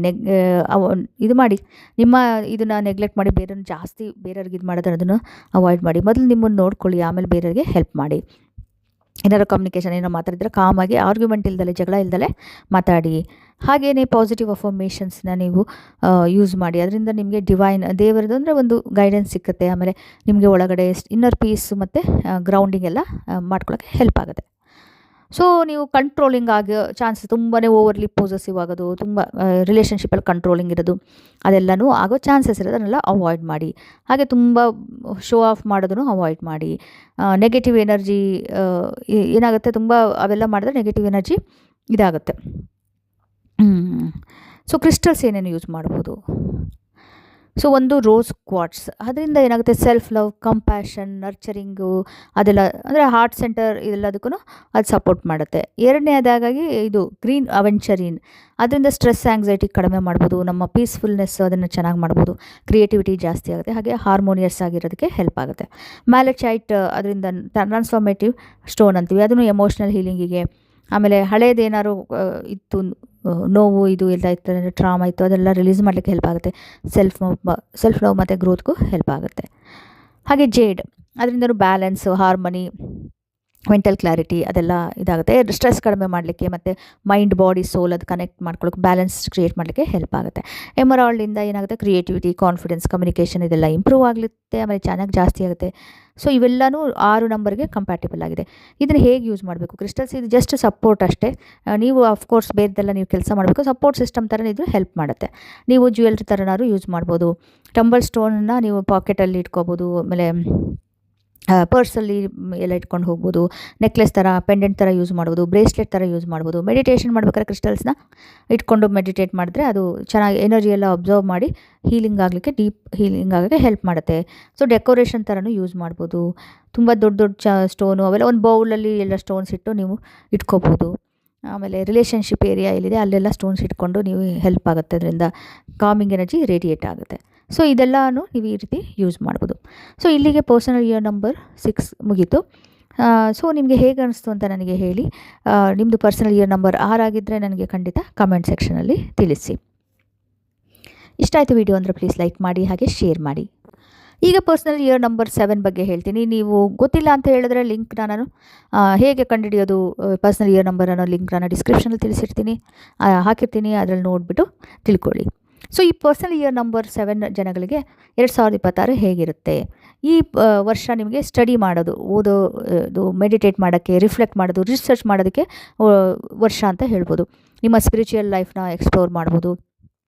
S1: ಇದು ಮಾಡಿ, ನಿಮ್ಮ ಇದನ್ನು ನೆಗ್ಲೆಕ್ಟ್ ಮಾಡಿ ಬೇರೆಯವ್ರಿಗೆ ಇದು ಮಾಡೋದು ಅದನ್ನು ಅವಾಯ್ಡ್ ಮಾಡಿ. ಮೊದಲು ನಿಮ್ಮನ್ನು ನೋಡ್ಕೊಳ್ಳಿ, ಆಮೇಲೆ ಬೇರೆಯವ್ರಿಗೆ ಹೆಲ್ಪ್ ಮಾಡಿ. ಏನಾದ್ರು ಕಮ್ಯುನಿಕೇಷನ್ ಏನೋ ಮಾತಾಡಿದ್ರೆ ಕಾಮಾಗಿ, ಆರ್ಗ್ಯುಮೆಂಟ್ ಇಲ್ದಲೆ, ಜಗಳ ಇಲ್ದಲೆ ಮಾತಾಡಿ. ಹಾಗೆಯೇ ಪಾಸಿಟಿವ್ ಅಫರ್ಮೇಷನ್ಸ್ನ ನೀವು ಯೂಸ್ ಮಾಡಿ. ಅದರಿಂದ ನಿಮಗೆ ದೇವರದ್ದು ಅಂದರೆ ಒಂದು ಗೈಡೆನ್ಸ್ ಸಿಕ್ಕುತ್ತೆ. ಆಮೇಲೆ ನಿಮಗೆ ಒಳಗಡೆ ಇನ್ನರ್ ಪೀಸ್ ಮತ್ತು ಗ್ರೌಂಡಿಂಗ್ ಎಲ್ಲ ಮಾಡ್ಕೊಳ್ಳೋಕ್ಕೆ ಹೆಲ್ಪ್ ಆಗುತ್ತೆ. ಸೊ ನೀವು ಕಂಟ್ರೋಲಿಂಗ್ ಆಗೋ ಚಾನ್ಸಸ್, ತುಂಬಾ ಓವರ್ಲಿ ಪೊಸೆಸಿವ್ ಆಗೋದು, ತುಂಬ ರಿಲೇಷನ್ಶಿಪ್ಪಲ್ಲಿ ಕಂಟ್ರೋಲಿಂಗ್ ಇರೋದು ಅದೆಲ್ಲನೂ ಆಗೋ ಚಾನ್ಸಸ್ ಇರೋದು, ಅದನ್ನೆಲ್ಲ ಅವಾಯ್ಡ್ ಮಾಡಿ. ಹಾಗೆ ತುಂಬ ಶೋ ಆಫ್ ಮಾಡೋದನ್ನು ಅವಾಯ್ಡ್ ಮಾಡಿ. ನೆಗೆಟಿವ್ ಎನರ್ಜಿ ಏನಾಗುತ್ತೆ, ತುಂಬ ಅವೆಲ್ಲ ಮಾಡಿದ್ರೆ ನೆಗೆಟಿವ್ ಎನರ್ಜಿ ಇದಾಗುತ್ತೆ. ಸೊ ಕ್ರಿಸ್ಟಲ್ಸ್ ಏನೇನು ಯೂಸ್ ಮಾಡ್ಬೋದು? ಸೊ ಒಂದು ರೋಸ್ ಕ್ವಾರ್ಟ್ಸ್, ಅದರಿಂದ ಏನಾಗುತ್ತೆ, ಸೆಲ್ಫ್ ಲವ್, ಕಂಪ್ಯಾಷನ್, ನರ್ಚರಿಂಗು ಅದೆಲ್ಲ, ಅಂದರೆ ಹಾರ್ಟ್ ಸೆಂಟರ್ ಇದೆಲ್ಲದಕ್ಕೂ ಅದು ಸಪೋರ್ಟ್ ಮಾಡುತ್ತೆ. ಎರಡನೇದಾಗಿ ಇದು ಗ್ರೀನ್ ಅವೆಂಚರಿನ್, ಅದರಿಂದ ಸ್ಟ್ರೆಸ್ ಆಂಗ್ಸೈಟಿ ಕಡಿಮೆ ಮಾಡ್ಬೋದು, ನಮ್ಮ ಪೀಸ್ಫುಲ್ನೆಸ್ ಅದನ್ನು ಚೆನ್ನಾಗಿ ಮಾಡ್ಬೋದು, ಕ್ರಿಯೇಟಿವಿಟಿ ಜಾಸ್ತಿ ಆಗುತ್ತೆ, ಹಾಗೆ ಹಾರ್ಮೋನಿಯಸ್ ಆಗಿರೋದಕ್ಕೆ ಹೆಲ್ಪ್ ಆಗುತ್ತೆ. ಮ್ಯಾಲಚೈಟ್, ಅದರಿಂದ ಟ್ರಾನ್ಸ್ಫಾರ್ಮೇಟಿವ್ ಸ್ಟೋನ್ ಅಂತೀವಿ, ಅದನ್ನು ಎಮೋಷ್ನಲ್ ಹೀಲಿಂಗಿಗೆ. ಆಮೇಲೆ ಹಳೇದೇನಾದ್ರು ಇತ್ತು, ನೋವು ಇದು ಎಲ್ಲ ಇತ್ತು ಅಂದರೆ, ಟ್ರಾಮಾ ಇತ್ತು, ಅದೆಲ್ಲ ರಿಲೀಸ್ ಮಾಡಲಿಕ್ಕೆ ಹೆಲ್ಪ್ ಆಗುತ್ತೆ. ಸೆಲ್ಫ್ ಲವ್ ಮತ್ತು ಗ್ರೋತ್ಗೂ ಹೆಲ್ಪ್ ಆಗುತ್ತೆ. ಹಾಗೆ ಜೇಡ್, ಅದರಿಂದನೂ ಬ್ಯಾಲೆನ್ಸು, ಹಾರ್ಮನಿ, ಮೆಂಟಲ್ ಕ್ಲಾರಿಟಿ ಅದೆಲ್ಲ ಇದಾಗುತ್ತೆ. ಸ್ಟ್ರೆಸ್ ಕಡಿಮೆ ಮಾಡಲಿಕ್ಕೆ ಮತ್ತು ಮೈಂಡ್, ಬಾಡಿ, ಸೋಲ್ ಅದು ಕನೆಕ್ಟ್ ಮಾಡ್ಕೊಳ್ಳೋಕೆ, ಬ್ಯಾಲೆನ್ಸ್ ಕ್ರಿಯೇಟ್ ಮಾಡಲಿಕ್ಕೆ ಹೆಲ್ಪ್ ಆಗುತ್ತೆ. ಎಮರಾಲ್ಡಿಂದ ಏನಾಗುತ್ತೆ, ಕ್ರಿಯೇಟಿವಿಟಿ, ಕಾನ್ಫಿಡೆನ್ಸ್, ಕಮ್ಯುನಿಕೇಷನ್ ಇದೆಲ್ಲ ಇಂಪ್ರೂವ್ ಆಗುತ್ತೆ, ಆಮೇಲೆ ಚೆನ್ನಾಗಿ ಜಾಸ್ತಿ ಆಗುತ್ತೆ. ಸೊ ಇವೆಲ್ಲನೂ 6 ನಂಬರ್ಗೆ ಕಂಪ್ಯಾಟಿಬಲ್ ಆಗಿದೆ. ಇದನ್ನು ಹೇಗೆ ಯೂಸ್ ಮಾಡಬೇಕು? ಕ್ರಿಸ್ಟಲ್ಸ್ ಇದು ಜಸ್ಟ್ ಸಪೋರ್ಟ್ ಅಷ್ಟೇ. ನೀವು ಆಫ್ಕೋರ್ಸ್ ಬೇರೆದೆಲ್ಲ ನೀವು ಕೆಲಸ ಮಾಡಬೇಕು, ಸಪೋರ್ಟ್ ಸಿಸ್ಟಮ್ ಥರ ಇದು ಹೆಲ್ಪ್ ಮಾಡುತ್ತೆ. ನೀವು ಜ್ಯುವೆಲ್ರಿ ಥರನಾದ್ರು ಯೂಸ್ ಮಾಡ್ಬೋದು. ಟಂಬಲ್ ಸ್ಟೋನನ್ನು ನೀವು ಪಾಕೆಟಲ್ಲಿ ಇಟ್ಕೋಬೋದು, ಆಮೇಲೆ ಪರ್ಸಲ್ಲಿ ಎಲ್ಲ ಇಟ್ಕೊಂಡು ಹೋಗ್ಬೋದು, ನೆಕ್ಲೆಸ್ ಥರ, ಪೆಂಡೆಂಟ್ ಥರ ಯೂಸ್ ಮಾಡ್ಬೋದು, ಬ್ರೇಸ್ಲೆಟ್ ಥರ ಯೂಸ್ ಮಾಡ್ಬೋದು. ಮೆಡಿಟೇಷನ್ ಮಾಡ್ಬೇಕಾದ್ರೆ ಕ್ರಿಸ್ಟಲ್ಸ್ನ ಇಟ್ಕೊಂಡು ಮೆಡಿಟೇಟ್ ಮಾಡಿದ್ರೆ ಅದು ಚೆನ್ನಾಗಿ ಎನರ್ಜಿ ಎಲ್ಲ ಅಬ್ಸರ್ವ್ ಮಾಡಿ ಹೀಲಿಂಗ್ ಆಗಲಿಕ್ಕೆ, ಡೀಪ್ ಹೀಲಿಂಗ್ ಆಗೋಕ್ಕೆ ಹೆಲ್ಪ್ ಮಾಡುತ್ತೆ. ಸೊ ಡೆಕೋರೇಷನ್ ಥರನೂ ಯೂಸ್ ಮಾಡ್ಬೋದು. ತುಂಬ ದೊಡ್ಡ ದೊಡ್ಡ ಸ್ಟೋನು ಅವೆಲ್ಲ ಒಂದು ಬೌಲಲ್ಲಿ ಎಲ್ಲ ಸ್ಟೋನ್ಸ್ ಇಟ್ಟು ನೀವು ಇಟ್ಕೋಬೋದು. ಆಮೇಲೆ ರಿಲೇಷನ್ಶಿಪ್ ಏರಿಯಾ ಎಲ್ಲಿದೆ ಅಲ್ಲೆಲ್ಲ ಸ್ಟೋನ್ಸ್ ಇಟ್ಕೊಂಡು ನೀವು ಹೆಲ್ಪ್ ಆಗುತ್ತೆ, ಅದರಿಂದ ಕಾಮಿಂಗ್ ಎನರ್ಜಿ ರೇಡಿಯೇಟ್ ಆಗುತ್ತೆ. ಸೊ ಇದೆಲ್ಲನೂ ನೀವು ಈ ರೀತಿ ಯೂಸ್ ಮಾಡ್ಬೋದು. ಸೊ ಇಲ್ಲಿಗೆ ಪರ್ಸನಲ್ ಇಯರ್ ನಂಬರ್ 6 ಮುಗೀತು. ಸೊ ನಿಮಗೆ ಹೇಗೆ ಅನಿಸ್ತು ಅಂತ ನನಗೆ ಹೇಳಿ. ನಿಮ್ಮದು ಪರ್ಸನಲ್ ಇಯರ್ ನಂಬರ್ 6 ಆಗಿದ್ದರೆ ನನಗೆ ಖಂಡಿತ ಕಮೆಂಟ್ ಸೆಕ್ಷನಲ್ಲಿ ತಿಳಿಸಿ. ಇಷ್ಟ ಆಯಿತು ವಿಡಿಯೋ ಅಂದರೆ ಪ್ಲೀಸ್ ಲೈಕ್ ಮಾಡಿ, ಹಾಗೆ ಶೇರ್ ಮಾಡಿ. ಈಗ ಪರ್ಸನಲ್ ಇಯರ್ ನಂಬರ್ 7 ಬಗ್ಗೆ ಹೇಳ್ತೀನಿ. ನೀವು ಗೊತ್ತಿಲ್ಲ ಅಂತ ಹೇಳಿದ್ರೆ ಲಿಂಕ್ನ ನಾನು ಹೇಗೆ ಕಂಡುಹಿಡಿಯೋದು ಪರ್ಸನಲ್ ಇಯರ್ ನಂಬರ್ ಅನ್ನೋ ಲಿಂಕ್ನ ನಾನು ಡಿಸ್ಕ್ರಿಪ್ಷನಲ್ಲಿ ತಿಳಿಸಿರ್ತೀನಿ, ಹಾಕಿರ್ತೀನಿ, ಅದರಲ್ಲಿ ನೋಡಿಬಿಟ್ಟು ತಿಳ್ಕೊಳ್ಳಿ. ಸೊ ಈ ಪರ್ಸನಲ್ ಇಯರ್ ನಂಬರ್ 7 ಜನಗಳಿಗೆ 2026 ಹೇಗಿರುತ್ತೆ? ಈ ವರ್ಷ ನಿಮಗೆ ಸ್ಟಡಿ ಮಾಡೋದು, ಓದೋದು, ಮೆಡಿಟೇಟ್ ಮಾಡೋಕ್ಕೆ, ರಿಫ್ಲೆಕ್ಟ್ ಮಾಡೋದು, ರಿಸರ್ಚ್ ಮಾಡೋದಕ್ಕೆ ವರ್ಷ ಅಂತ ಹೇಳ್ಬೋದು. ನಿಮ್ಮ ಸ್ಪಿರಿಚುವಲ್ ಲೈಫ್ನ ಎಕ್ಸ್ಪ್ಲೋರ್ ಮಾಡ್ಬೋದು.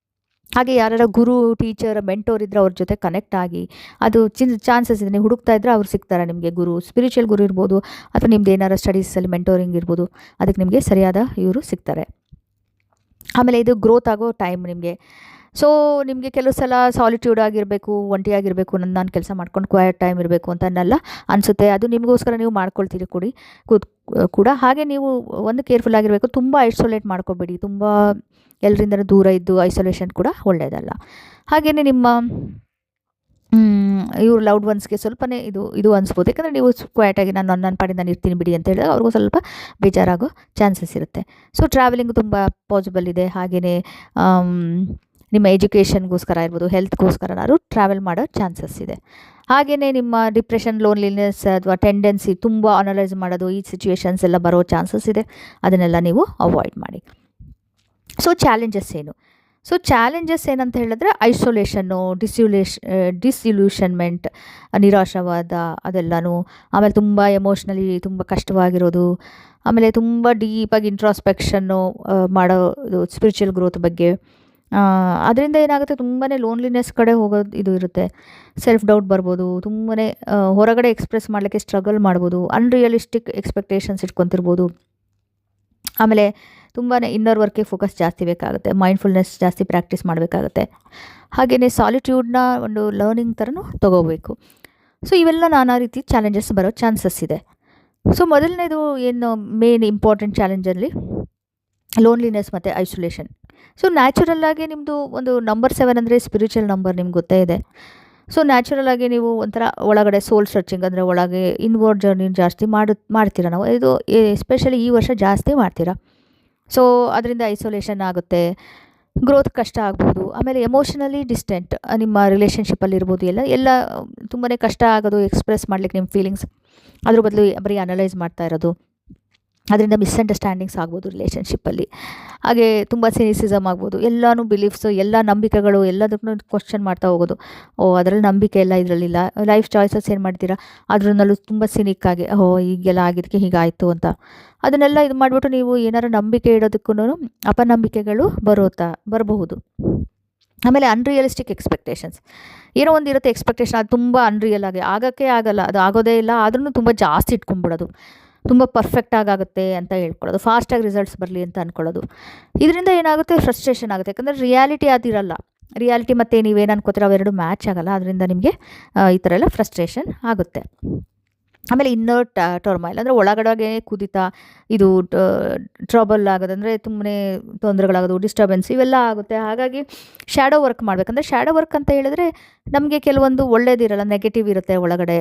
S1: ಹಾಗೆ ಯಾರು ಗುರು, ಟೀಚರ್, ಮೆಂಟೋರ್ ಇದ್ದರೆ ಅವ್ರ ಜೊತೆ ಕನೆಕ್ಟ್ ಆಗಿ, ಅದು ಚಾನ್ಸಸ್ ಇದೆ. ನೀವು ಹುಡುಕ್ತಾ ಇದ್ದರೆ ಅವ್ರು ಸಿಗ್ತಾರೆ ನಿಮಗೆ. ಗುರು, ಸ್ಪಿರಿಚುವಲ್ ಗುರು ಇರ್ಬೋದು, ಅಥವಾ ನಿಮ್ದು ಏನಾರು ಸ್ಟಡೀಸಲ್ಲಿ ಮೆಂಟೋರಿಂಗ್ ಇರ್ಬೋದು, ಅದಕ್ಕೆ ನಿಮಗೆ ಸರಿಯಾದ ಇವರು ಸಿಗ್ತಾರೆ. ಆಮೇಲೆ ಇದು ಗ್ರೋತ್ ಆಗೋ ಟೈಮ್ ನಿಮಗೆ. ಸೊ ನಿಮಗೆ ಕೆಲವು ಸಲ ಸಾಲಿಟ್ಯೂಡ್ ಆಗಿರಬೇಕು, ಒಂಟಿಯಾಗಿರಬೇಕು, ನಾನು ಕೆಲಸ ಮಾಡ್ಕೊಂಡು ಕ್ವೈಟ್ ಟೈಮ್ ಇರಬೇಕು ಅಂತನ್ನೆಲ್ಲ ಅನಿಸುತ್ತೆ. ಅದು ನಿಮಗೋಸ್ಕರ ನೀವು ಮಾಡ್ಕೊಳ್ತೀರಿ ಕೂಡ. ಹಾಗೆ ನೀವು ಒಂದು ಕೇರ್ಫುಲ್ ಆಗಿರಬೇಕು, ತುಂಬ ಐಸೋಲೇಟ್ ಮಾಡ್ಕೋಬೇಡಿ. ತುಂಬ ಎಲ್ಲರಿಂದನೂ ದೂರ ಇದ್ದು ಐಸೋಲೇಷನ್ ಕೂಡ ಒಳ್ಳೆಯದಲ್ಲ. ಹಾಗೆಯೇ ನಿಮ್ಮ ಇವ್ರು ಲವ್ಡ್ ಒನ್ಸ್ಗೆ ಸ್ವಲ್ಪನೇ ಇದು ಅನಿಸ್ಬೋದು. ಯಾಕಂದರೆ ನೀವು ಕ್ವೈಟಾಗಿ ನನ್ನ ಪಾಡಿಗೆ ನಾನು ಇರ್ತೀನಿ ಬಿಡಿ ಅಂತ ಹೇಳಿದಾಗ ಅವ್ರಿಗೂ ಸ್ವಲ್ಪ ಬೇಜಾರಾಗೋ ಚಾನ್ಸಸ್ ಇರುತ್ತೆ. ಸೊ ಟ್ರಾವೆಲಿಂಗ್ ತುಂಬ ಪಾಸಿಬಲ್ ಇದೆ. ಹಾಗೆಯೇ ನಿಮ್ಮ ಎಜುಕೇಷನ್ಗೋಸ್ಕರ ಇರ್ಬೋದು, ಹೆಲ್ತ್ಗೋಸ್ಕರನಾದ್ರು ಟ್ರಾವೆಲ್ ಮಾಡೋ ಚಾನ್ಸಸ್ ಇದೆ. ಹಾಗೆಯೇ ನಿಮ್ಮ ಡಿಪ್ರೆಷನ್, ಲೋನ್ಲಿನೆಸ್ ಅಥವಾ ಟೆಂಡೆನ್ಸಿ ತುಂಬ ಅನಲೈಸ್ ಮಾಡೋದು, ಈ ಸಿಚುವೇಶನ್ಸ್ ಎಲ್ಲ ಬರೋ ಚಾನ್ಸಸ್ ಇದೆ. ಅದನ್ನೆಲ್ಲ ನೀವು ಅವಾಯ್ಡ್ ಮಾಡಿ. ಸೊ ಚಾಲೆಂಜಸ್ ಏನು? ಸೊ ಚಾಲೆಂಜಸ್ ಏನಂತ ಹೇಳಿದ್ರೆ ಐಸೋಲೇಷನ್ನು, ಡಿಸ್ಇಲ್ಯೂಷನ್ಮೆಂಟ್, ನಿರಾಶಾವಾದ ಅದೆಲ್ಲನೂ. ಆಮೇಲೆ ತುಂಬ ಎಮೋಷ್ನಲಿ ತುಂಬ ಕಷ್ಟವಾಗಿರೋದು. ಆಮೇಲೆ ತುಂಬ ಡೀಪಾಗಿ ಇಂಟ್ರಾಸ್ಪೆಕ್ಷನ್ನು ಮಾಡೋದು ಸ್ಪಿರಿಚುವಲ್ ಗ್ರೋತ್ ಬಗ್ಗೆ. ಅದರಿಂದ ಏನಾಗುತ್ತೆ, ತುಂಬಾ ಲೋನ್ಲಿನೆಸ್ ಕಡೆ ಹೋಗೋದು ಇದು ಇರುತ್ತೆ. ಸೆಲ್ಫ್ ಡೌಟ್ ಬರ್ಬೋದು. ತುಂಬಾ ಹೊರಗಡೆ ಎಕ್ಸ್ಪ್ರೆಸ್ ಮಾಡಲಿಕ್ಕೆ ಸ್ಟ್ರಗಲ್ ಮಾಡ್ಬೋದು. ಅನ್ರಿಯಲಿಸ್ಟಿಕ್ ಎಕ್ಸ್ಪೆಕ್ಟೇಷನ್ಸ್ ಇಟ್ಕೊತಿರ್ಬೋದು. ಆಮೇಲೆ ತುಂಬಾ ಇನ್ನರ್ ವರ್ಕ್ಗೆ ಫೋಕಸ್ ಜಾಸ್ತಿ ಬೇಕಾಗುತ್ತೆ. ಮೈಂಡ್ಫುಲ್ನೆಸ್ ಜಾಸ್ತಿ ಪ್ರಾಕ್ಟೀಸ್ ಮಾಡಬೇಕಾಗುತ್ತೆ. ಹಾಗೆಯೇ ಸಾಲಿಟ್ಯೂಡ್ನ ಒಂದು ಲರ್ನಿಂಗ್ ಥರನೂ ತೊಗೋಬೇಕು. ಸೊ ಇವೆಲ್ಲ ನಾನಾ ರೀತಿ ಚಾಲೆಂಜಸ್ ಬರೋ ಚಾನ್ಸಸ್ ಇದೆ. ಸೊ ಮೊದಲನೇದು ಏನು ಮೇನ್ ಇಂಪಾರ್ಟೆಂಟ್ ಚಾಲೆಂಜಲ್ಲಿ ಲೋನ್ಲಿನೆಸ್ ಮತ್ತು ಐಸೋಲೇಷನ್. ಸೊ ನ್ಯಾಚುರಲ್ಲಾಗಿ ನಿಮ್ಮದು ಒಂದು ನಂಬರ್ 7 ಅಂದರೆ ಸ್ಪಿರಿಚುವಲ್ ನಂಬರ್, ನಿಮ್ಗೆ ಗೊತ್ತೇ ಇದೆ. ಸೊ ನ್ಯಾಚುರಲಾಗಿ ನೀವು ಒಂಥರ ಒಳಗಡೆ ಸೋಲ್ ಸರ್ಚಿಂಗ್, ಅಂದರೆ ಒಳಗೆ ಇನ್ವರ್ಡ್ ಜರ್ನಿ ಜಾಸ್ತಿ ಮಾಡ್ತೀರಾ. ನಾವು ಇದು ಎಸ್ಪೆಷಲಿ ಈ ವರ್ಷ ಜಾಸ್ತಿ ಮಾಡ್ತೀರಾ. ಸೊ ಅದರಿಂದ ಐಸೋಲೇಷನ್ ಆಗುತ್ತೆ, ಗ್ರೋತ್ ಕಷ್ಟ ಆಗ್ಬೋದು. ಆಮೇಲೆ ಎಮೋಷನಲಿ ಡಿಸ್ಟೆಂಟ್, ನಿಮ್ಮ ರಿಲೇಷನ್ಶಿಪ್ಪಲ್ಲಿ ಇರ್ಬೋದು, ಎಲ್ಲ ತುಂಬಾ ಕಷ್ಟ ಆಗೋದು ಎಕ್ಸ್ಪ್ರೆಸ್ ಮಾಡ್ಲಿಕ್ಕೆ ನಿಮ್ಮ ಫೀಲಿಂಗ್ಸ್. ಅದ್ರ ಬದಲು ಬರೀ ಅನಲೈಸ್ ಮಾಡ್ತಾ ಇರೋದು. ಅದರಿಂದ ಮಿಸ್ಅಂಡರ್ಸ್ಟ್ಯಾಂಡಿಂಗ್ಸ್ ಆಗ್ಬೋದು ರಿಲೇಷನ್ಶಿಪ್ಪಲ್ಲಿ. ಹಾಗೆ ತುಂಬ ಸಿನಿಸಿಸಮ್ ಆಗ್ಬೋದು. ಎಲ್ಲನೂ ಬಿಲೀಫ್ಸು, ಎಲ್ಲ ನಂಬಿಕೆಗಳು ಎಲ್ಲದಕ್ಕೂ ಕ್ವಶ್ಚನ್ ಮಾಡ್ತಾ ಹೋಗೋದು. ಅದರಲ್ಲಿ ನಂಬಿಕೆ ಇಲ್ಲ, ಇದರಲ್ಲಿಲ್ಲ. ಲೈಫ್ ಚಾಯ್ಸಸ್ ಏನು ಮಾಡ್ತೀರಾ ಅದರಲ್ಲೂ ತುಂಬ ಸಿನಿಕ್ಕಾಗಿ ಹೀಗೆಲ್ಲ ಆಗಿದ್ದಕ್ಕೆ ಹೀಗಾಯಿತು ಅಂತ ಅದನ್ನೆಲ್ಲ ಇದು ಮಾಡಿಬಿಟ್ಟು ನೀವು ಏನಾರು ನಂಬಿಕೆ ಇಡೋದಕ್ಕೂ ಅಪನಂಬಿಕೆಗಳು ಬರಬಹುದು. ಆಮೇಲೆ ಅನ್ರಿಯಲಿಸ್ಟಿಕ್ ಎಕ್ಸ್ಪೆಕ್ಟೇಷನ್ಸ್, ಏನೋ ಒಂದು ಇರುತ್ತೆ ಎಕ್ಸ್ಪೆಕ್ಟೇಷನ್, ಅದು ತುಂಬ ಅನ್ರಿಯಲ್ ಆಗೋಕ್ಕೆ ಆಗಲ್ಲ, ಅದು ಆಗೋದೇ ಇಲ್ಲ, ಆದ್ರೂ ತುಂಬ ಜಾಸ್ತಿ ಇಟ್ಕೊಂಡ್ಬಿಡೋದು, ತುಂಬ ಪರ್ಫೆಕ್ಟಾಗಿ ಆಗುತ್ತೆ ಅಂತ ಹೇಳ್ಕೊಳ್ಳೋದು, ಫಾಸ್ಟಾಗಿ ರಿಸಲ್ಟ್ಸ್ ಬರಲಿ ಅಂತ ಅಂದ್ಕೊಳ್ಳೋದು. ಇದರಿಂದ ಏನಾಗುತ್ತೆ, ಫ್ರಸ್ಟ್ರೇಷನ್ ಆಗುತ್ತೆ. ಯಾಕಂದರೆ ರಿಯಾಲಿಟಿ ಅದಿರಲ್ಲ. ರಿಯಾಲಿಟಿ ಮತ್ತು ನೀವೇನು ಅನ್ಕೋತೀರ ಅವೆರಡು ಮ್ಯಾಚ್ ಆಗೋಲ್ಲ. ಅದರಿಂದ ನಿಮಗೆ ಈ ಥರ ಎಲ್ಲ ಫ್ರಸ್ಟ್ರೇಷನ್ ಆಗುತ್ತೆ. ಆಮೇಲೆ ಇನ್ನರ್ ಟರ್ಮೈಲ್ ಅಂದರೆ ಒಳಗಡೆ ಕುದಿತ, ಇದು ಟ್ರಬಲ್ ಆಗೋದು, ಅಂದರೆ ತುಂಬನೇ ತೊಂದರೆಗಳಾಗೋದು, ಡಿಸ್ಟರ್ಬೆನ್ಸ್ ಇವೆಲ್ಲ ಆಗುತ್ತೆ. ಹಾಗಾಗಿ ಶ್ಯಾಡೋ ವರ್ಕ್ ಮಾಡಬೇಕಂದ್ರೆ, ಶ್ಯಾಡೋ ವರ್ಕ್ ಅಂತ ಹೇಳಿದ್ರೆ ನಮಗೆ ಕೆಲವೊಂದು ಒಳ್ಳೇದಿರಲ್ಲ, ನೆಗೆಟಿವ್ ಇರುತ್ತೆ ಒಳಗಡೆ.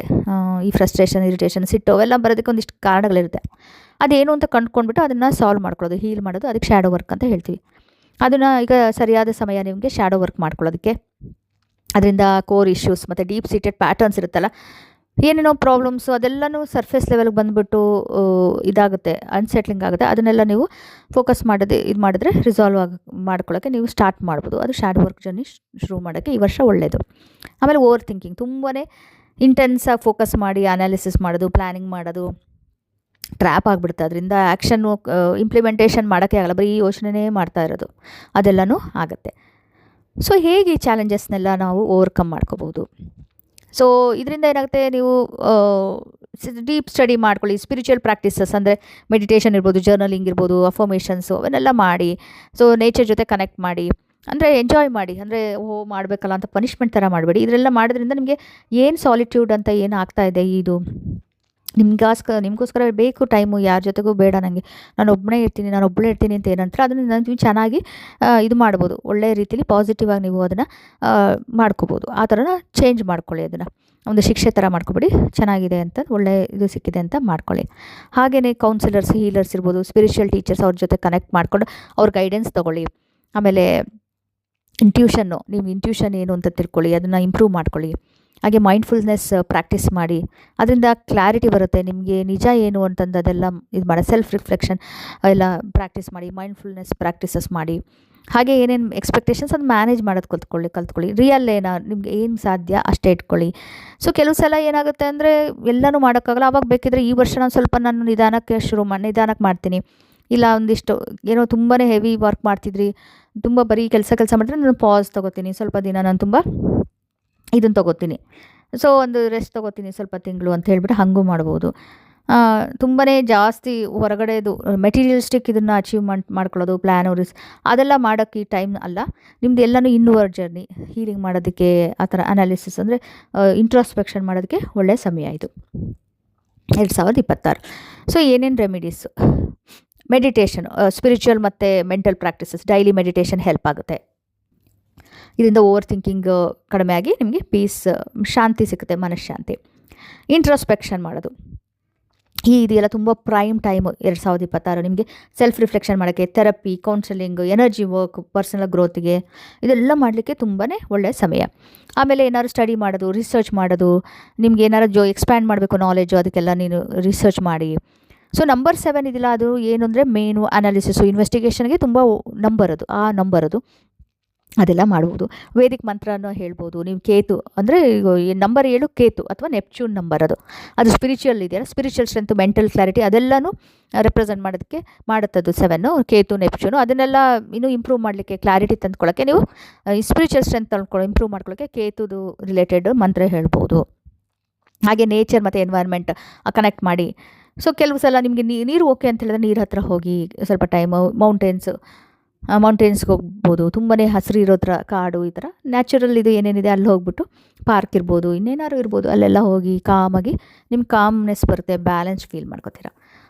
S1: ಈ ಫ್ರಸ್ಟ್ರೇಷನ್, ಇರಿಟೇಷನ್, ಸಿಟ್ಟು ಅವೆಲ್ಲ ಬರೋದಕ್ಕೆ ಒಂದಿಷ್ಟು ಕಾರಣಗಳಿರುತ್ತೆ. ಅದೇನು ಅಂತ ಕಂಡುಕೊಂಡ್ಬಿಟ್ಟು ಅದನ್ನು ಸಾಲ್ವ್ ಮಾಡ್ಕೊಳ್ಳೋದು, ಹೀಲ್ ಮಾಡೋದು, ಅದಕ್ಕೆ ಶ್ಯಾಡೋ ವರ್ಕ್ ಅಂತ ಹೇಳ್ತೀವಿ. ಅದನ್ನು ಈಗ ಸರಿಯಾದ ಸಮಯ ನಿಮಗೆ ಶ್ಯಾಡೋ ವರ್ಕ್ ಮಾಡ್ಕೊಳ್ಳೋದಕ್ಕೆ. ಅದರಿಂದ ಕೋರ್ ಇಶ್ಯೂಸ್ ಮತ್ತು ಡೀಪ್ ಸೀಟೆಡ್ ಪ್ಯಾಟರ್ನ್ಸ್ ಇರುತ್ತಲ್ಲ, ಏನೇನೋ ಪ್ರಾಬ್ಲಮ್ಸು ಅದೆಲ್ಲನೂ ಸರ್ಫೇಸ್ ಲೆವೆಲ್ಗೆ ಬಂದುಬಿಟ್ಟು ಇದಾಗುತ್ತೆ, ಅನ್ಸೆಟ್ಲಿಂಗ್ ಆಗುತ್ತೆ. ಅದನ್ನೆಲ್ಲ ನೀವು ಫೋಕಸ್ ಮಾಡಿದ್ರೆ ರಿಸಾಲ್ವ್ ಮಾಡ್ಕೊಳ್ಳೋಕ್ಕೆ ನೀವು ಸ್ಟಾರ್ಟ್ ಮಾಡ್ಬೋದು. ಅದು ಶ್ಯಾಡೋ ವರ್ಕ್ ಜರ್ನಿ ಶುರು ಮಾಡೋಕ್ಕೆ ಈ ವರ್ಷ ಒಳ್ಳೆಯದು. ಆಮೇಲೆ ಓವರ್ ಥಿಂಕಿಂಗ್, ತುಂಬಾ ಇಂಟೆನ್ಸಾಗಿ ಫೋಕಸ್ ಮಾಡಿ ಅನಾಲಿಸಿಸ್ ಮಾಡೋದು, ಪ್ಲ್ಯಾನಿಂಗ್ ಮಾಡೋದು ಟ್ರ್ಯಾಪ್ ಆಗಿಬಿಡುತ್ತೆ. ಅದರಿಂದ ಆ್ಯಕ್ಷನ್ನು ಇಂಪ್ಲಿಮೆಂಟೇಷನ್ ಮಾಡೋಕ್ಕೆ ಆಗಲ್ಲ, ಬರೀ ಯೋಚನೆ ಮಾಡ್ತಾ ಇರೋದು, ಅದೆಲ್ಲನೂ ಆಗುತ್ತೆ. ಸೊ ಹೇಗೆ ಈ ಚಾಲೆಂಜಸ್ನೆಲ್ಲ ನಾವು ಓವರ್ಕಮ್ ಮಾಡ್ಕೋಬೋದು? ಸೊ ಇದರಿಂದ ಏನಾಗುತ್ತೆ, ನೀವು ಡೀಪ್ ಸ್ಟಡಿ ಮಾಡ್ಕೊಳ್ಳಿ. ಸ್ಪಿರಿಚುವಲ್ ಪ್ರಾಕ್ಟೀಸಸ್ ಅಂದರೆ ಮೆಡಿಟೇಷನ್ ಇರ್ಬೋದು, ಜರ್ನಲಿಂಗ್ ಇರ್ಬೋದು, ಅಫರ್ಮೇಷನ್ಸು ಅವನ್ನೆಲ್ಲ ಮಾಡಿ. ಸೊ ನೇಚರ್ ಜೊತೆ ಕನೆಕ್ಟ್ ಮಾಡಿ, ಅಂದರೆ ಎಂಜಾಯ್ ಮಾಡಿ. ಅಂದರೆ ಮಾಡಬೇಕಲ್ಲ ಅಂತ ಪನಿಷ್ಮೆಂಟ್ ಥರ ಮಾಡಬೇಡಿ. ಇದರೆಲ್ಲ ಮಾಡೋದ್ರಿಂದ ನಿಮಗೆ ಏನು ಸಾಲಿಟ್ಯೂಡ್ ಅಂತ ಏನು ಆಗ್ತಾಯಿದೆ, ಇದು ನಿಮಗೋಸ್ಕರ ಬೇಕು ಟೈಮು, ಯಾರ ಜೊತೆಗೂ ಬೇಡ, ನನಗೆ ನಾನು ಒಬ್ಬಳೇ ಇರ್ತೀನಿ ಅಂತ ಏನಂತಾರೆ ಅದನ್ನು ನೀವು ಚೆನ್ನಾಗಿ ಇದು ಮಾಡ್ಬೋದು. ಒಳ್ಳೆಯ ರೀತಿಯಲ್ಲಿ ಪಾಸಿಟಿವ್ ಆಗಿ ನೀವು ಅದನ್ನು ಮಾಡ್ಕೋಬೋದು. ಆ ಥರನ ಚೇಂಜ್ ಮಾಡ್ಕೊಳ್ಳಿ. ಅದನ್ನು ಒಂದು ಶಿಕ್ಷೆ ಥರ ಮಾಡ್ಕೊಬೇಡಿ, ಚೆನ್ನಾಗಿದೆ ಅಂತ, ಒಳ್ಳೆ ಇದು ಸಿಕ್ಕಿದೆ ಅಂತ ಮಾಡ್ಕೊಳ್ಳಿ. ಹಾಗೆಯೇ ಕೌನ್ಸಿಲರ್ಸ್, ಹೀಲರ್ಸ್ ಇರ್ಬೋದು, ಸ್ಪಿರಿಚುವಲ್ ಟೀಚರ್ಸ್, ಅವ್ರ ಜೊತೆ ಕನೆಕ್ಟ್ ಮಾಡ್ಕೊಂಡು ಅವ್ರ ಗೈಡೆನ್ಸ್ ತೊಗೊಳ್ಳಿ. ಆಮೇಲೆ ಇಂಟ್ಯೂಷನ್ ಏನು ಅಂತ ತಿಳ್ಕೊಳ್ಳಿ, ಅದನ್ನು ಇಂಪ್ರೂವ್ ಮಾಡ್ಕೊಳ್ಳಿ. ಹಾಗೆ ಮೈಂಡ್ಫುಲ್ನೆಸ್ ಪ್ರಾಕ್ಟೀಸ್ ಮಾಡಿ, ಅದರಿಂದ ಕ್ಲಾರಿಟಿ ಬರುತ್ತೆ ನಿಮಗೆ, ನಿಜ ಏನು ಅಂತಂದು ಅದೆಲ್ಲ ಇದು ಮಾಡಿ. ಸೆಲ್ಫ್ ರಿಫ್ಲೆಕ್ಷನ್ ಎಲ್ಲ ಪ್ರಾಕ್ಟೀಸ್ ಮಾಡಿ, ಮೈಂಡ್ಫುಲ್ನೆಸ್ ಪ್ರಾಕ್ಟೀಸಸ್ ಮಾಡಿ. ಹಾಗೆ ಏನೇನು ಎಕ್ಸ್ಪೆಕ್ಟೇಷನ್ಸ್ ಅದು ಮ್ಯಾನೇಜ್ ಮಾಡೋದು ಕಲ್ತ್ಕೊಳ್ಳಿ. ರಿಯಲ್ ನಿಮ್ಗೆ ಏನು ಸಾಧ್ಯ ಅಷ್ಟೇ ಇಟ್ಕೊಳ್ಳಿ. ಸೊ ಕೆಲವು ಸಲ ಏನಾಗುತ್ತೆ ಅಂದರೆ ಎಲ್ಲನೂ ಮಾಡೋಕ್ಕಾಗಲ್ಲ. ಆವಾಗ ಬೇಕಿದ್ರೆ ಈ ವರ್ಷ ನಾನು ನಿಧಾನಕ್ಕೆ ಮಾಡ್ತೀನಿ, ಇಲ್ಲ ಒಂದಿಷ್ಟು ಏನೋ ತುಂಬಾ ಹೆವಿ ವರ್ಕ್ ಮಾಡ್ತಿದ್ರಿ, ತುಂಬ ಬರೀ ಕೆಲಸ ಮಾಡಿದ್ರೆ ನಾನು ಪಾಸ್ ತೊಗೋತೀನಿ, ಸ್ವಲ್ಪ ದಿನ ನಾನು ತುಂಬ ಇದನ್ನು ತೊಗೋತೀನಿ, ಸೊ ಒಂದು ರೆಸ್ಟ್ ತೊಗೋತೀನಿ ಸ್ವಲ್ಪ ತಿಂಗಳು ಅಂತ ಹೇಳ್ಬಿಟ್ಟು ಹಾಗೂ ಮಾಡ್ಬೋದು. ತುಂಬಾ ಜಾಸ್ತಿ ಹೊರಗಡೆದು ಮೆಟೀರಿಯಲಿಸ್ಟಿಕ್ ಇದನ್ನು ಅಚೀವ್ಮೆಂಟ್ ಮಾಡ್ಕೊಳ್ಳೋದು, ಅದೆಲ್ಲ ಮಾಡೋಕ್ಕೆ ಈ ಟೈಮ್ ಅಲ್ಲ. ನಿಮ್ದು ಎಲ್ಲನೂ ಇನ್ನೂವರ್ ಜರ್ನಿ, ಹೀಲಿಂಗ್ ಮಾಡೋದಕ್ಕೆ, ಆ ಥರ ಅನಾಲಿಸಿಸ್ ಅಂದರೆ ಇಂಟ್ರಾಸ್ಪೆಕ್ಷನ್ ಮಾಡೋದಕ್ಕೆ ಒಳ್ಳೆಯ ಸಮಯ ಇದು 2026. ಸೊ ಏನೇನು ರೆಮಿಡೀಸು? ಮೆಡಿಟೇಷನ್, ಸ್ಪಿರಿಚುವಲ್ ಮತ್ತು mental practices, daily meditation help ಆಗುತ್ತೆ. ಇದರಿಂದ ಓವರ್ ಥಿಂಕಿಂಗ್ ಕಡಿಮೆ ಆಗಿ ನಿಮಗೆ ಪೀಸ್, ಶಾಂತಿ ಸಿಗುತ್ತೆ, ಮನಃಶಾಂತಿ. ಇಂಟ್ರೋಸ್ಪೆಕ್ಷನ್ ಮಾಡೋದು, ಇದೆಲ್ಲ ತುಂಬ ಪ್ರೈಮ್ ಟೈಮು 2026 ನಿಮಗೆ ಸೆಲ್ಫ್ ರಿಫ್ಲೆಕ್ಷನ್ ಮಾಡೋಕ್ಕೆ. Therapy, counselling, energy work, personal ಗ್ರೋತಿಗೆ ಇದೆಲ್ಲ ಮಾಡಲಿಕ್ಕೆ ತುಂಬಾ ಒಳ್ಳೆಯ ಸಮಯ. ಆಮೇಲೆ ಏನಾದ್ರು ಸ್ಟಡಿ ಮಾಡೋದು, ರಿಸರ್ಚ್ ಮಾಡೋದು, ನಿಮ್ಗೆ ಏನಾದ್ರು ಎಕ್ಸ್ಪ್ಯಾಂಡ್ ಮಾಡಬೇಕು ನಾಲೆಜು, ಅದಕ್ಕೆಲ್ಲ ನೀನು ರಿಸರ್ಚ್ ಮಾಡಿ. ಸೊ ನಂಬರ್ 7 ಇದಿಲ್ಲ, ಅದು ಏನು ಅಂದರೆ ಮೇನು ಅನಾಲಿಸಿಸು, ಇನ್ವೆಸ್ಟಿಗೇಷನ್ಗೆ ತುಂಬ ನಂಬರ್ ಅದು ಅದೆಲ್ಲ ಮಾಡ್ಬೋದು. ವೇದಿಕ್ ಮಂತ್ರನ ಹೇಳ್ಬೋದು ನೀವು. ಕೇತು ಅಂದರೆ ನಂಬರ್ 7 ಕೇತು ಅಥವಾ ನೆಪ್ಚೂನ್ ನಂಬರ್, ಅದು ಸ್ಪಿರಿಚುವಲ್ ಇದೆಯಲ್ಲ, ಸ್ಪಿರಿಚುವಲ್ ಸ್ಟ್ರೆಂತ್, ಮೆಂಟಲ್ ಕ್ಲಾರಿಟಿ ಅದೆಲ್ಲನೂ ರೆಪ್ರೆಸೆಂಟ್ ಮಾಡುತ್ತದು 7 ಕೇತು, ನೆಪ್ಚೂನು. ಅದನ್ನೆಲ್ಲ ಇನ್ನೂ ಇಂಪ್ರೂವ್ ಮಾಡಲಿಕ್ಕೆ, ಕ್ಲಾರಿಟಿ ತಂದ್ಕೊಳ್ಳೋಕ್ಕೆ ನೀವು ಸ್ಪಿರಿಚುವಲ್ ಸ್ಟ್ರೆಂತ್ ಇಂಪ್ರೂವ್ ಮಾಡ್ಕೊಳ್ಳೋಕ್ಕೆ ಕೇತುದು ರಿಲೇಟೆಡ್ ಮಂತ್ರ ಹೇಳ್ಬೋದು. ಹಾಗೆ ನೇಚರ್ ಮತ್ತು ಎನ್ವೈರ್ಮೆಂಟ್ ಕನೆಕ್ಟ್ ಮಾಡಿ. ಸೊ ಕೆಲವು ಸಲ ನಿಮಗೆ ನೀರು ಓಕೆ ಅಂತ ಹೇಳಿದ್ರೆ ನೀರು ಹತ್ರ ಹೋಗಿ ಸ್ವಲ್ಪ ಟೈಮು, ಮೌಂಟೇನ್ಸ್ಗೆ ಹೋಗ್ಬೋದು, ತುಂಬಾ ಹಸಿರು ಇರೋ ಥರ ಕಾಡು, ಈ ಥರ ನ್ಯಾಚುರಲ್ ಇದು ಏನೇನಿದೆ ಅಲ್ಲಿ ಹೋಗ್ಬಿಟ್ಟು, ಪಾರ್ಕ್ ಇರ್ಬೋದು, ಇನ್ನೇನಾದ್ರು ಇರ್ಬೋದು, ಅಲ್ಲೆಲ್ಲ ಹೋಗಿ ಕಾಮಾಗಿ ನಿಮ್ಗೆ ಕಾಮ್ನೆಸ್ ಬರುತ್ತೆ, ಬ್ಯಾಲೆನ್ಸ್ ಫೀಲ್ ಮಾಡ್ಕೋತೀರ.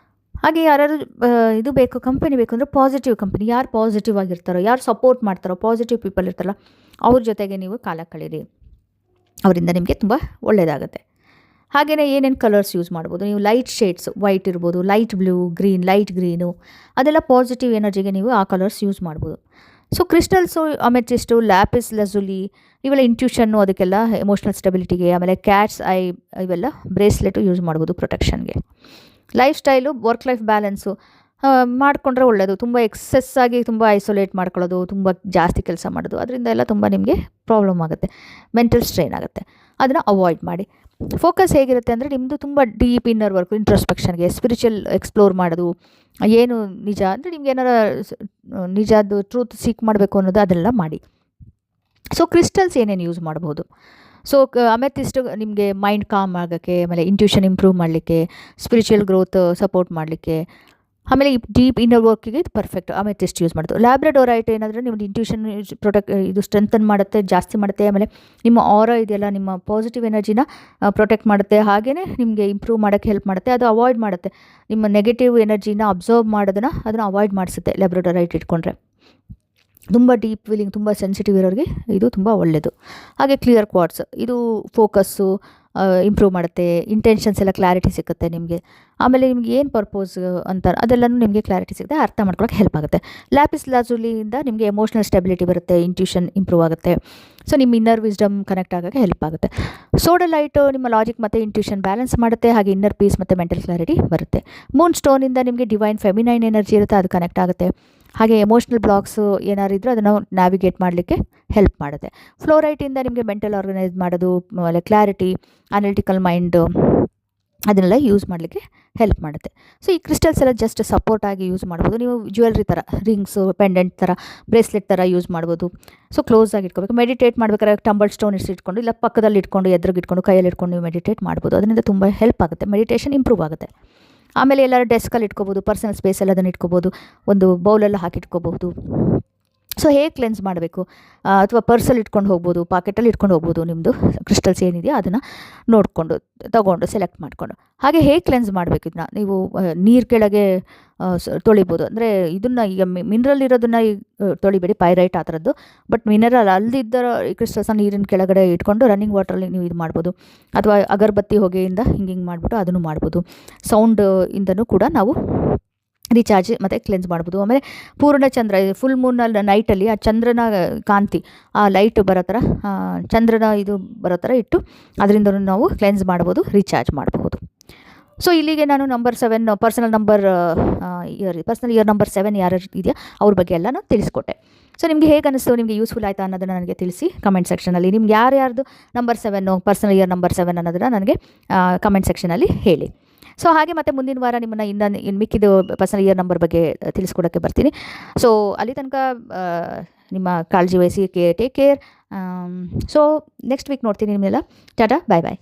S1: ಹಾಗೆ ಯಾರು ಇದು ಬೇಕು, ಕಂಪನಿ ಬೇಕು ಅಂದರೆ ಪಾಸಿಟಿವ್ ಕಂಪನಿ, ಯಾರು ಪಾಸಿಟಿವ್ ಆಗಿರ್ತಾರೋ, ಯಾರು ಸಪೋರ್ಟ್ ಮಾಡ್ತಾರೋ, ಪಾಸಿಟಿವ್ ಪೀಪಲ್ ಇರ್ತಾರಲ್ಲ ಅವ್ರ ಜೊತೆಗೆ ನೀವು ಕಾಲ ಕಳೀರಿ, ಅವರಿಂದ ನಿಮಗೆ ತುಂಬ ಒಳ್ಳೆಯದಾಗುತ್ತೆ. ಹಾಗೆಯೇ ಏನೇನು ಕಲರ್ಸ್ ಯೂಸ್ ಮಾಡ್ಬೋದು ನೀವು? ಲೈಟ್ ಶೇಡ್ಸ್, ವೈಟ್ ಇರ್ಬೋದು, light blue, green, light green, ಅದೆಲ್ಲ ಪಾಸಿಟಿವ್ ಎನರ್ಜಿಗೆ ನೀವು ಆ ಕಲರ್ಸ್ ಯೂಸ್ ಮಾಡ್ಬೋದು. So crystals, amethyst, lapis lazuli ಇವೆಲ್ಲ ಇಂಟ್ಯೂಷನ್ನು, ಅದಕ್ಕೆಲ್ಲ ಎಮೋಷ್ನಲ್ ಸ್ಟೆಬಿಲಿಟಿಗೆ. ಆಮೇಲೆ ಕ್ಯಾಟ್ಸ್ ಐ ಇವೆಲ್ಲ ಬ್ರೇಸ್ಲೆಟು ಯೂಸ್ ಮಾಡ್ಬೋದು ಪ್ರೊಟೆಕ್ಷನ್ಗೆ. Lifestyle, work life balance ಮಾಡಿಕೊಂಡ್ರೆ ಒಳ್ಳೆಯದು. ತುಂಬ ಎಕ್ಸೆಸ್ ಆಗಿ ತುಂಬ ಐಸೋಲೇಟ್ ಮಾಡ್ಕೊಳ್ಳೋದು, ತುಂಬ ಜಾಸ್ತಿ ಕೆಲಸ ಮಾಡೋದು, ಅದರಿಂದ ಎಲ್ಲ ತುಂಬ ನಿಮಗೆ ಪ್ರಾಬ್ಲಮ್ ಆಗುತ್ತೆ, ಮೆಂಟಲ್ ಸ್ಟ್ರೈನ್ ಆಗುತ್ತೆ. ಅದನ್ನು ಅವಾಯ್ಡ್ ಮಾಡಿ. ಫೋಕಸ್ ಹೇಗಿರುತ್ತೆ ಅಂದರೆ ನಿಮ್ಮದು ತುಂಬ ಡೀಪ್ ಇನ್ನರ್ ವರ್ಕ್, ಇಂಟ್ರೋಸ್ಪೆಕ್ಷನ್ಗೆ, ಸ್ಪಿರಿಚುವಲ್ ಎಕ್ಸ್ಪ್ಲೋರ್ ಮಾಡೋದು, ಏನು ನಿಜ ಅಂದರೆ ನಿಮ್ಗೆ ಏನಾರ ನಿಜದ್ದು ಟ್ರೂತ್ ಸೀಕ್ ಮಾಡಬೇಕು ಅನ್ನೋದು ಅದೆಲ್ಲ ಮಾಡಿ. ಸೊ ಕ್ರಿಸ್ಟಲ್ಸ್ ಏನೇನು ಯೂಸ್ ಮಾಡ್ಬೋದು? ಸೊ ಅಮೆಥಿಸ್ಟ್ ನಿಮಗೆ ಮೈಂಡ್ ಕಾಮ್ ಆಗೋಕ್ಕೆ, ಆಮೇಲೆ ಇಂಟ್ಯೂಷನ್ ಇಂಪ್ರೂವ್ ಮಾಡಲಿಕ್ಕೆ, ಸ್ಪಿರಿಚುವಲ್ ಗ್ರೋತ್ ಸಪೋರ್ಟ್ ಮಾಡಲಿಕ್ಕೆ, ಆಮೇಲೆ ಈ ಡೀಪ್ ಇನ್ನರ್ ವರ್ಕಿಗೆ ಇದು ಪರ್ಫೆಕ್ಟ್ ಅಮೆಥಿಸ್ಟ್ ಯೂಸ್ ಮಾಡೋದು. ಲ್ಯಾಬ್ರಡೋರೈಟ್ ಏನಂದರೆ ನಿಮ್ಮದು ಇಂಟ್ಯೂಷನ್ ಇದು ಸ್ಟ್ರೆಂಥನ್ ಮಾಡುತ್ತೆ, ಜಾಸ್ತಿ ಮಾಡುತ್ತೆ. ಆಮೇಲೆ ನಿಮ್ಮ ಆರಾ ಇದೆಯಲ್ಲ, ನಿಮ್ಮ ಪಾಸಿಟಿವ್ ಎನರ್ಜಿನ ಪ್ರೊಟೆಕ್ಟ್ ಮಾಡುತ್ತೆ. ಹಾಗೆಯೇ ನಿಮಗೆ ಇಂಪ್ರೂವ್ ಮಾಡೋಕ್ಕೆ ಹೆಲ್ಪ್ ಮಾಡುತ್ತೆ. ಅದು ಅವಾಯ್ಡ್ ಮಾಡುತ್ತೆ, ನಿಮ್ಮ ನೆಗೆಟಿವ್ ಎನರ್ಜಿನ ಅಬ್ಸರ್ವ್ ಮಾಡೋದನ್ನು ಅದನ್ನು ಅವಾಯ್ಡ್ ಮಾಡಿಸುತ್ತೆ ಲ್ಯಾಬ್ರಡೋರೈಟ್ ಇಟ್ಕೊಂಡ್ರೆ. ತುಂಬ ಡೀಪ್ ಫೀಲಿಂಗ್, ತುಂಬ ಸೆನ್ಸಿಟಿವ್ ಇರೋರಿಗೆ ಇದು ತುಂಬ ಒಳ್ಳೆಯದು. ಹಾಗೆ ಕ್ಲಿಯರ್ ಕ್ವಾರ್ಟ್ಸ್, ಇದು ಫೋಕಸ್ಸು ಇಂಪ್ರೂವ್ ಮಾಡುತ್ತೆ, ಇಂಟೆನ್ಷನ್ಸ್ ಎಲ್ಲ ಕ್ಲಾರಿಟಿ ಸಿಗುತ್ತೆ ನಿಮಗೆ. ಆಮೇಲೆ ನಿಮ್ಗೆ ಏನು ಪರ್ಪೋಸ್ ಅಂತಾರೆ ಅದೆಲ್ಲನೂ ನಿಮಗೆ ಕ್ಲಾರಿಟಿ ಸಿಗುತ್ತೆ, ಅರ್ಥ ಮಾಡ್ಕೊಳ್ಳೋಕೆ ಹೆಲ್ಪ್ ಆಗುತ್ತೆ. ಲ್ಯಾಪಿಸ್ ಲಾಜುಲಿಯಿಂದ ನಿಮಗೆ ಎಮೋಷನಲ್ ಸ್ಟೆಬಿಲಿಟಿ ಬರುತ್ತೆ, ಇಂಟ್ಯೂಷನ್ ಇಂಪ್ರೂವ್ ಆಗುತ್ತೆ. ಸೊ ನಿಮ್ಮ ಇನ್ನರ್ ವಿಸ್ಡಮ್ ಕನೆಕ್ಟ್ ಆಗೋಕ್ಕೆ ಹೆಲ್ಪ್ ಆಗುತ್ತೆ. ಸೋಡಲೈಟು ನಿಮ್ಮ ಲಾಜಿಕ್ ಮತ್ತು ಇಂಟ್ಯೂಷನ್ ಬ್ಯಾಲೆನ್ಸ್ ಮಾಡುತ್ತೆ, ಹಾಗೆ ಇನ್ನರ್ ಪೀಸ್ ಮತ್ತು ಮೆಂಟಲ್ ಕ್ಲಾರಿಟಿ ಬರುತ್ತೆ. ಮೂನ್ ಸ್ಟೋನಿಂದ ನಿಮಗೆ ಡಿವೈನ್ ಫೆಮಿನೈನ್ ಎನರ್ಜಿ ಇರುತ್ತೆ, ಅದು ಕನೆಕ್ಟ್ ಆಗುತ್ತೆ. ಹಾಗೆ ಎಮೋಷ್ನಲ್ ಬ್ಲಾಕ್ಸು ಏನಾರು ಇದ್ದರೆ ಅದನ್ನು ನ್ಯಾವಿಗೇಟ್ ಮಾಡಲಿಕ್ಕೆ ಹೆಲ್ಪ್ ಮಾಡುತ್ತೆ. ಫ್ಲೋರೈಟಿಂದ ನಿಮಗೆ ಮೆಂಟಲ್ ಆರ್ಗನೈಸ್ ಮಾಡೋದು, ಆಮೇಲೆ ಕ್ಲಾರಿಟಿ, ಅನಲಿಟಿಕಲ್ ಮೈಂಡು ಅದನ್ನೆಲ್ಲ ಯೂಸ್ ಮಾಡಲಿಕ್ಕೆ ಹೆಲ್ಪ್ ಮಾಡುತ್ತೆ. ಸೊ ಈ ಕ್ರಿಸ್ಟಲ್ಸ್ ಎಲ್ಲ ಜಸ್ಟ್ ಸಪೋರ್ಟಾಗಿ ಯೂಸ್ ಮಾಡ್ಬೋದು. ನೀವು ಜ್ಯುವೆಲ್ರಿ ಥರ, ರಿಂಗ್ಸು, ಪೆಂಡೆಂಟ್ ಥರ, ಬ್ರೇಸ್ಲೆಟ್ ಥರ ಯೂಸ್ ಮಾಡ್ಬೋದು. ಸೊ ಕ್ಲೋಸಾಗಿ ಇಟ್ಕೋಬೇಕು. ಮೆಡಿಟೇಟ್ ಮಾಡ್ಬೇಕಾದ್ರೆ ಟಂಬಲ್ ಸ್ಟೋನ್ ಇಟ್ಕೊಂಡು, ಇಲ್ಲ ಪಕ್ಕದಲ್ಲಿ ಇಟ್ಕೊಂಡು, ಎದುರಿಗೆ ಇಟ್ಕೊಂಡು, ಕೈಯಲ್ಲಿ ಇಟ್ಕೊಂಡು ನೀವು ಮೆಡಿಟೇಟ್ ಮಾಡ್ಬೋದು. ಅದರಿಂದ ತುಂಬ ಹೆಲ್ಪ್ ಆಗುತ್ತೆ, ಮೆಡಿಟೇಷನ್ ಇಂಪ್ರೂವ್ ಆಗುತ್ತೆ. ಆಮೇಲೆ ಎಲ್ಲರೂ ಡೆಸ್ಕಲ್ಲಿ ಇಟ್ಕೋಬೋದು, ಪರ್ಸನಲ್ ಸ್ಪೇಸಲ್ಲಿ ಅದನ್ನು ಇಟ್ಕೋಬೋದು, ಒಂದು ಬೌಲೆಲ್ಲ ಹಾಕಿಟ್ಕೋಬಹುದು. ಸೊ ಹೇಗೆ ಕ್ಲೆನ್ಸ್ ಮಾಡಬೇಕು, ಅಥವಾ ಪರ್ಸಲ್ಲಿ ಇಟ್ಕೊಂಡು ಹೋಗ್ಬೋದು, ಪಾಕೆಟಲ್ಲಿ ಇಟ್ಕೊಂಡು ಹೋಗ್ಬೋದು. ನಿಮ್ಮದು ಕ್ರಿಸ್ಟಲ್ಸ್ ಏನಿದೆಯೋ ಅದನ್ನು ನೋಡಿಕೊಂಡು ತೊಗೊಂಡು ಸೆಲೆಕ್ಟ್ ಮಾಡಿಕೊಂಡು. ಹಾಗೆ ಹೇಗೆ ಕ್ಲೆನ್ಸ್ ಮಾಡಬೇಕು ಇದನ್ನ, ನೀವು ನೀರು ಕೆಳಗೆ ತೊಳಿಬೋದು. ಅಂದರೆ ಇದನ್ನು ಈಗ ಮಿನರಲ್ ಇರೋದನ್ನು ತೊಳಿಬೇಡಿ, ಪೈರೈಟ್ ಆ ಥರದ್ದು. ಬಟ್ ಮಿನರಲ್ ಅಲ್ಲದಿದ್ದ ಕ್ರಿಸ್ಟಲ್ಸ್ನ ನೀರಿನ ಕೆಳಗಡೆ ಇಟ್ಕೊಂಡು ರನ್ನಿಂಗ್ ವಾಟ್ರಲ್ಲಿ ನೀವು ಇದು ಮಾಡ್ಬೋದು. ಅಥವಾ ಅಗರಬತ್ತಿ ಹೊಗೆಯಿಂದ ಹಿಂಗೆ ಮಾಡಿಬಿಟ್ಟು ಅದನ್ನು ಮಾಡ್ಬೋದು. ಸೌಂಡ್ ಇಂದನೂ ಕೂಡ ನಾವು ರಿಚಾರ್ಜ್ ಮತ್ತು ಕ್ಲೆನ್ಸ್ ಮಾಡ್ಬೋದು. ಆಮೇಲೆ ಪೂರ್ಣಚಂದ್ರ, ಫುಲ್ ಮೂನಲ್ಲಿ ನೈಟಲ್ಲಿ ಆ ಚಂದ್ರನ ಕಾಂತಿ, ಆ ಲೈಟ್ ಬರೋ ಥರ, ಚಂದ್ರನ ಇದು ಬರೋ ಥರ ಇಟ್ಟು ಅದರಿಂದ ನಾವು ಕ್ಲೆನ್ಸ್ ಮಾಡ್ಬೋದು, ರಿಚಾರ್ಜ್ ಮಾಡಬಹುದು. ಸೊ ಇಲ್ಲಿಗೆ ನಾನು ನಂಬರ್ 7 ಪರ್ಸನಲ್ ಇಯರ್ ನಂಬರ್ 7 ಯಾರು ಇದೆಯಾ ಅವ್ರ ಬಗ್ಗೆ ಎಲ್ಲ ನಾನು ತಿಳಿಸ್ಕೊಟ್ಟೆ. ಸೊ ನಿಮಗೆ ಹೇಗೆ ಅನ್ನಿಸ್ತು, ನಿಮಗೆ ಯೂಸ್ಫುಲ್ ಆಯಿತಾ ಅನ್ನೋದನ್ನು ನನಗೆ ತಿಳಿಸಿ ಕಮೆಂಟ್ ಸೆಕ್ಷನಲ್ಲಿ. ನಿಮ್ಗೆ ಯಾರ್ಯಾರ್ದು ನಂಬರ್ 7 ಪರ್ಸನಲ್ ಇಯರ್ ನಂಬರ್ 7 ಅನ್ನೋದನ್ನು ನನಗೆ ಕಮೆಂಟ್ ಸೆಕ್ಷನಲ್ಲಿ ಹೇಳಿ. ಸೊ ಹಾಗೆ ಮತ್ತೆ ಮುಂದಿನ ವಾರ ನಿಮ್ಮನ್ನು ಇನ್ನು ಮಿಕ್ಕಿದ್ದು ಪರ್ಸನಲ್ ಇಯರ್ ನಂಬರ್ ಬಗ್ಗೆ ತಿಳಿಸ್ಕೊಡೋಕ್ಕೆ ಬರ್ತೀನಿ. ಸೊ ಅಲ್ಲಿ ತನಕ ನಿಮ್ಮ ಕಾಳಜಿ ವಹಿಸಿ, take care. So next week ನೋಡ್ತೀನಿ ನಿಮ್ಮೆಲ್ಲ. ಟಾಟಾ, ಬಾಯ್ ಬಾಯ್.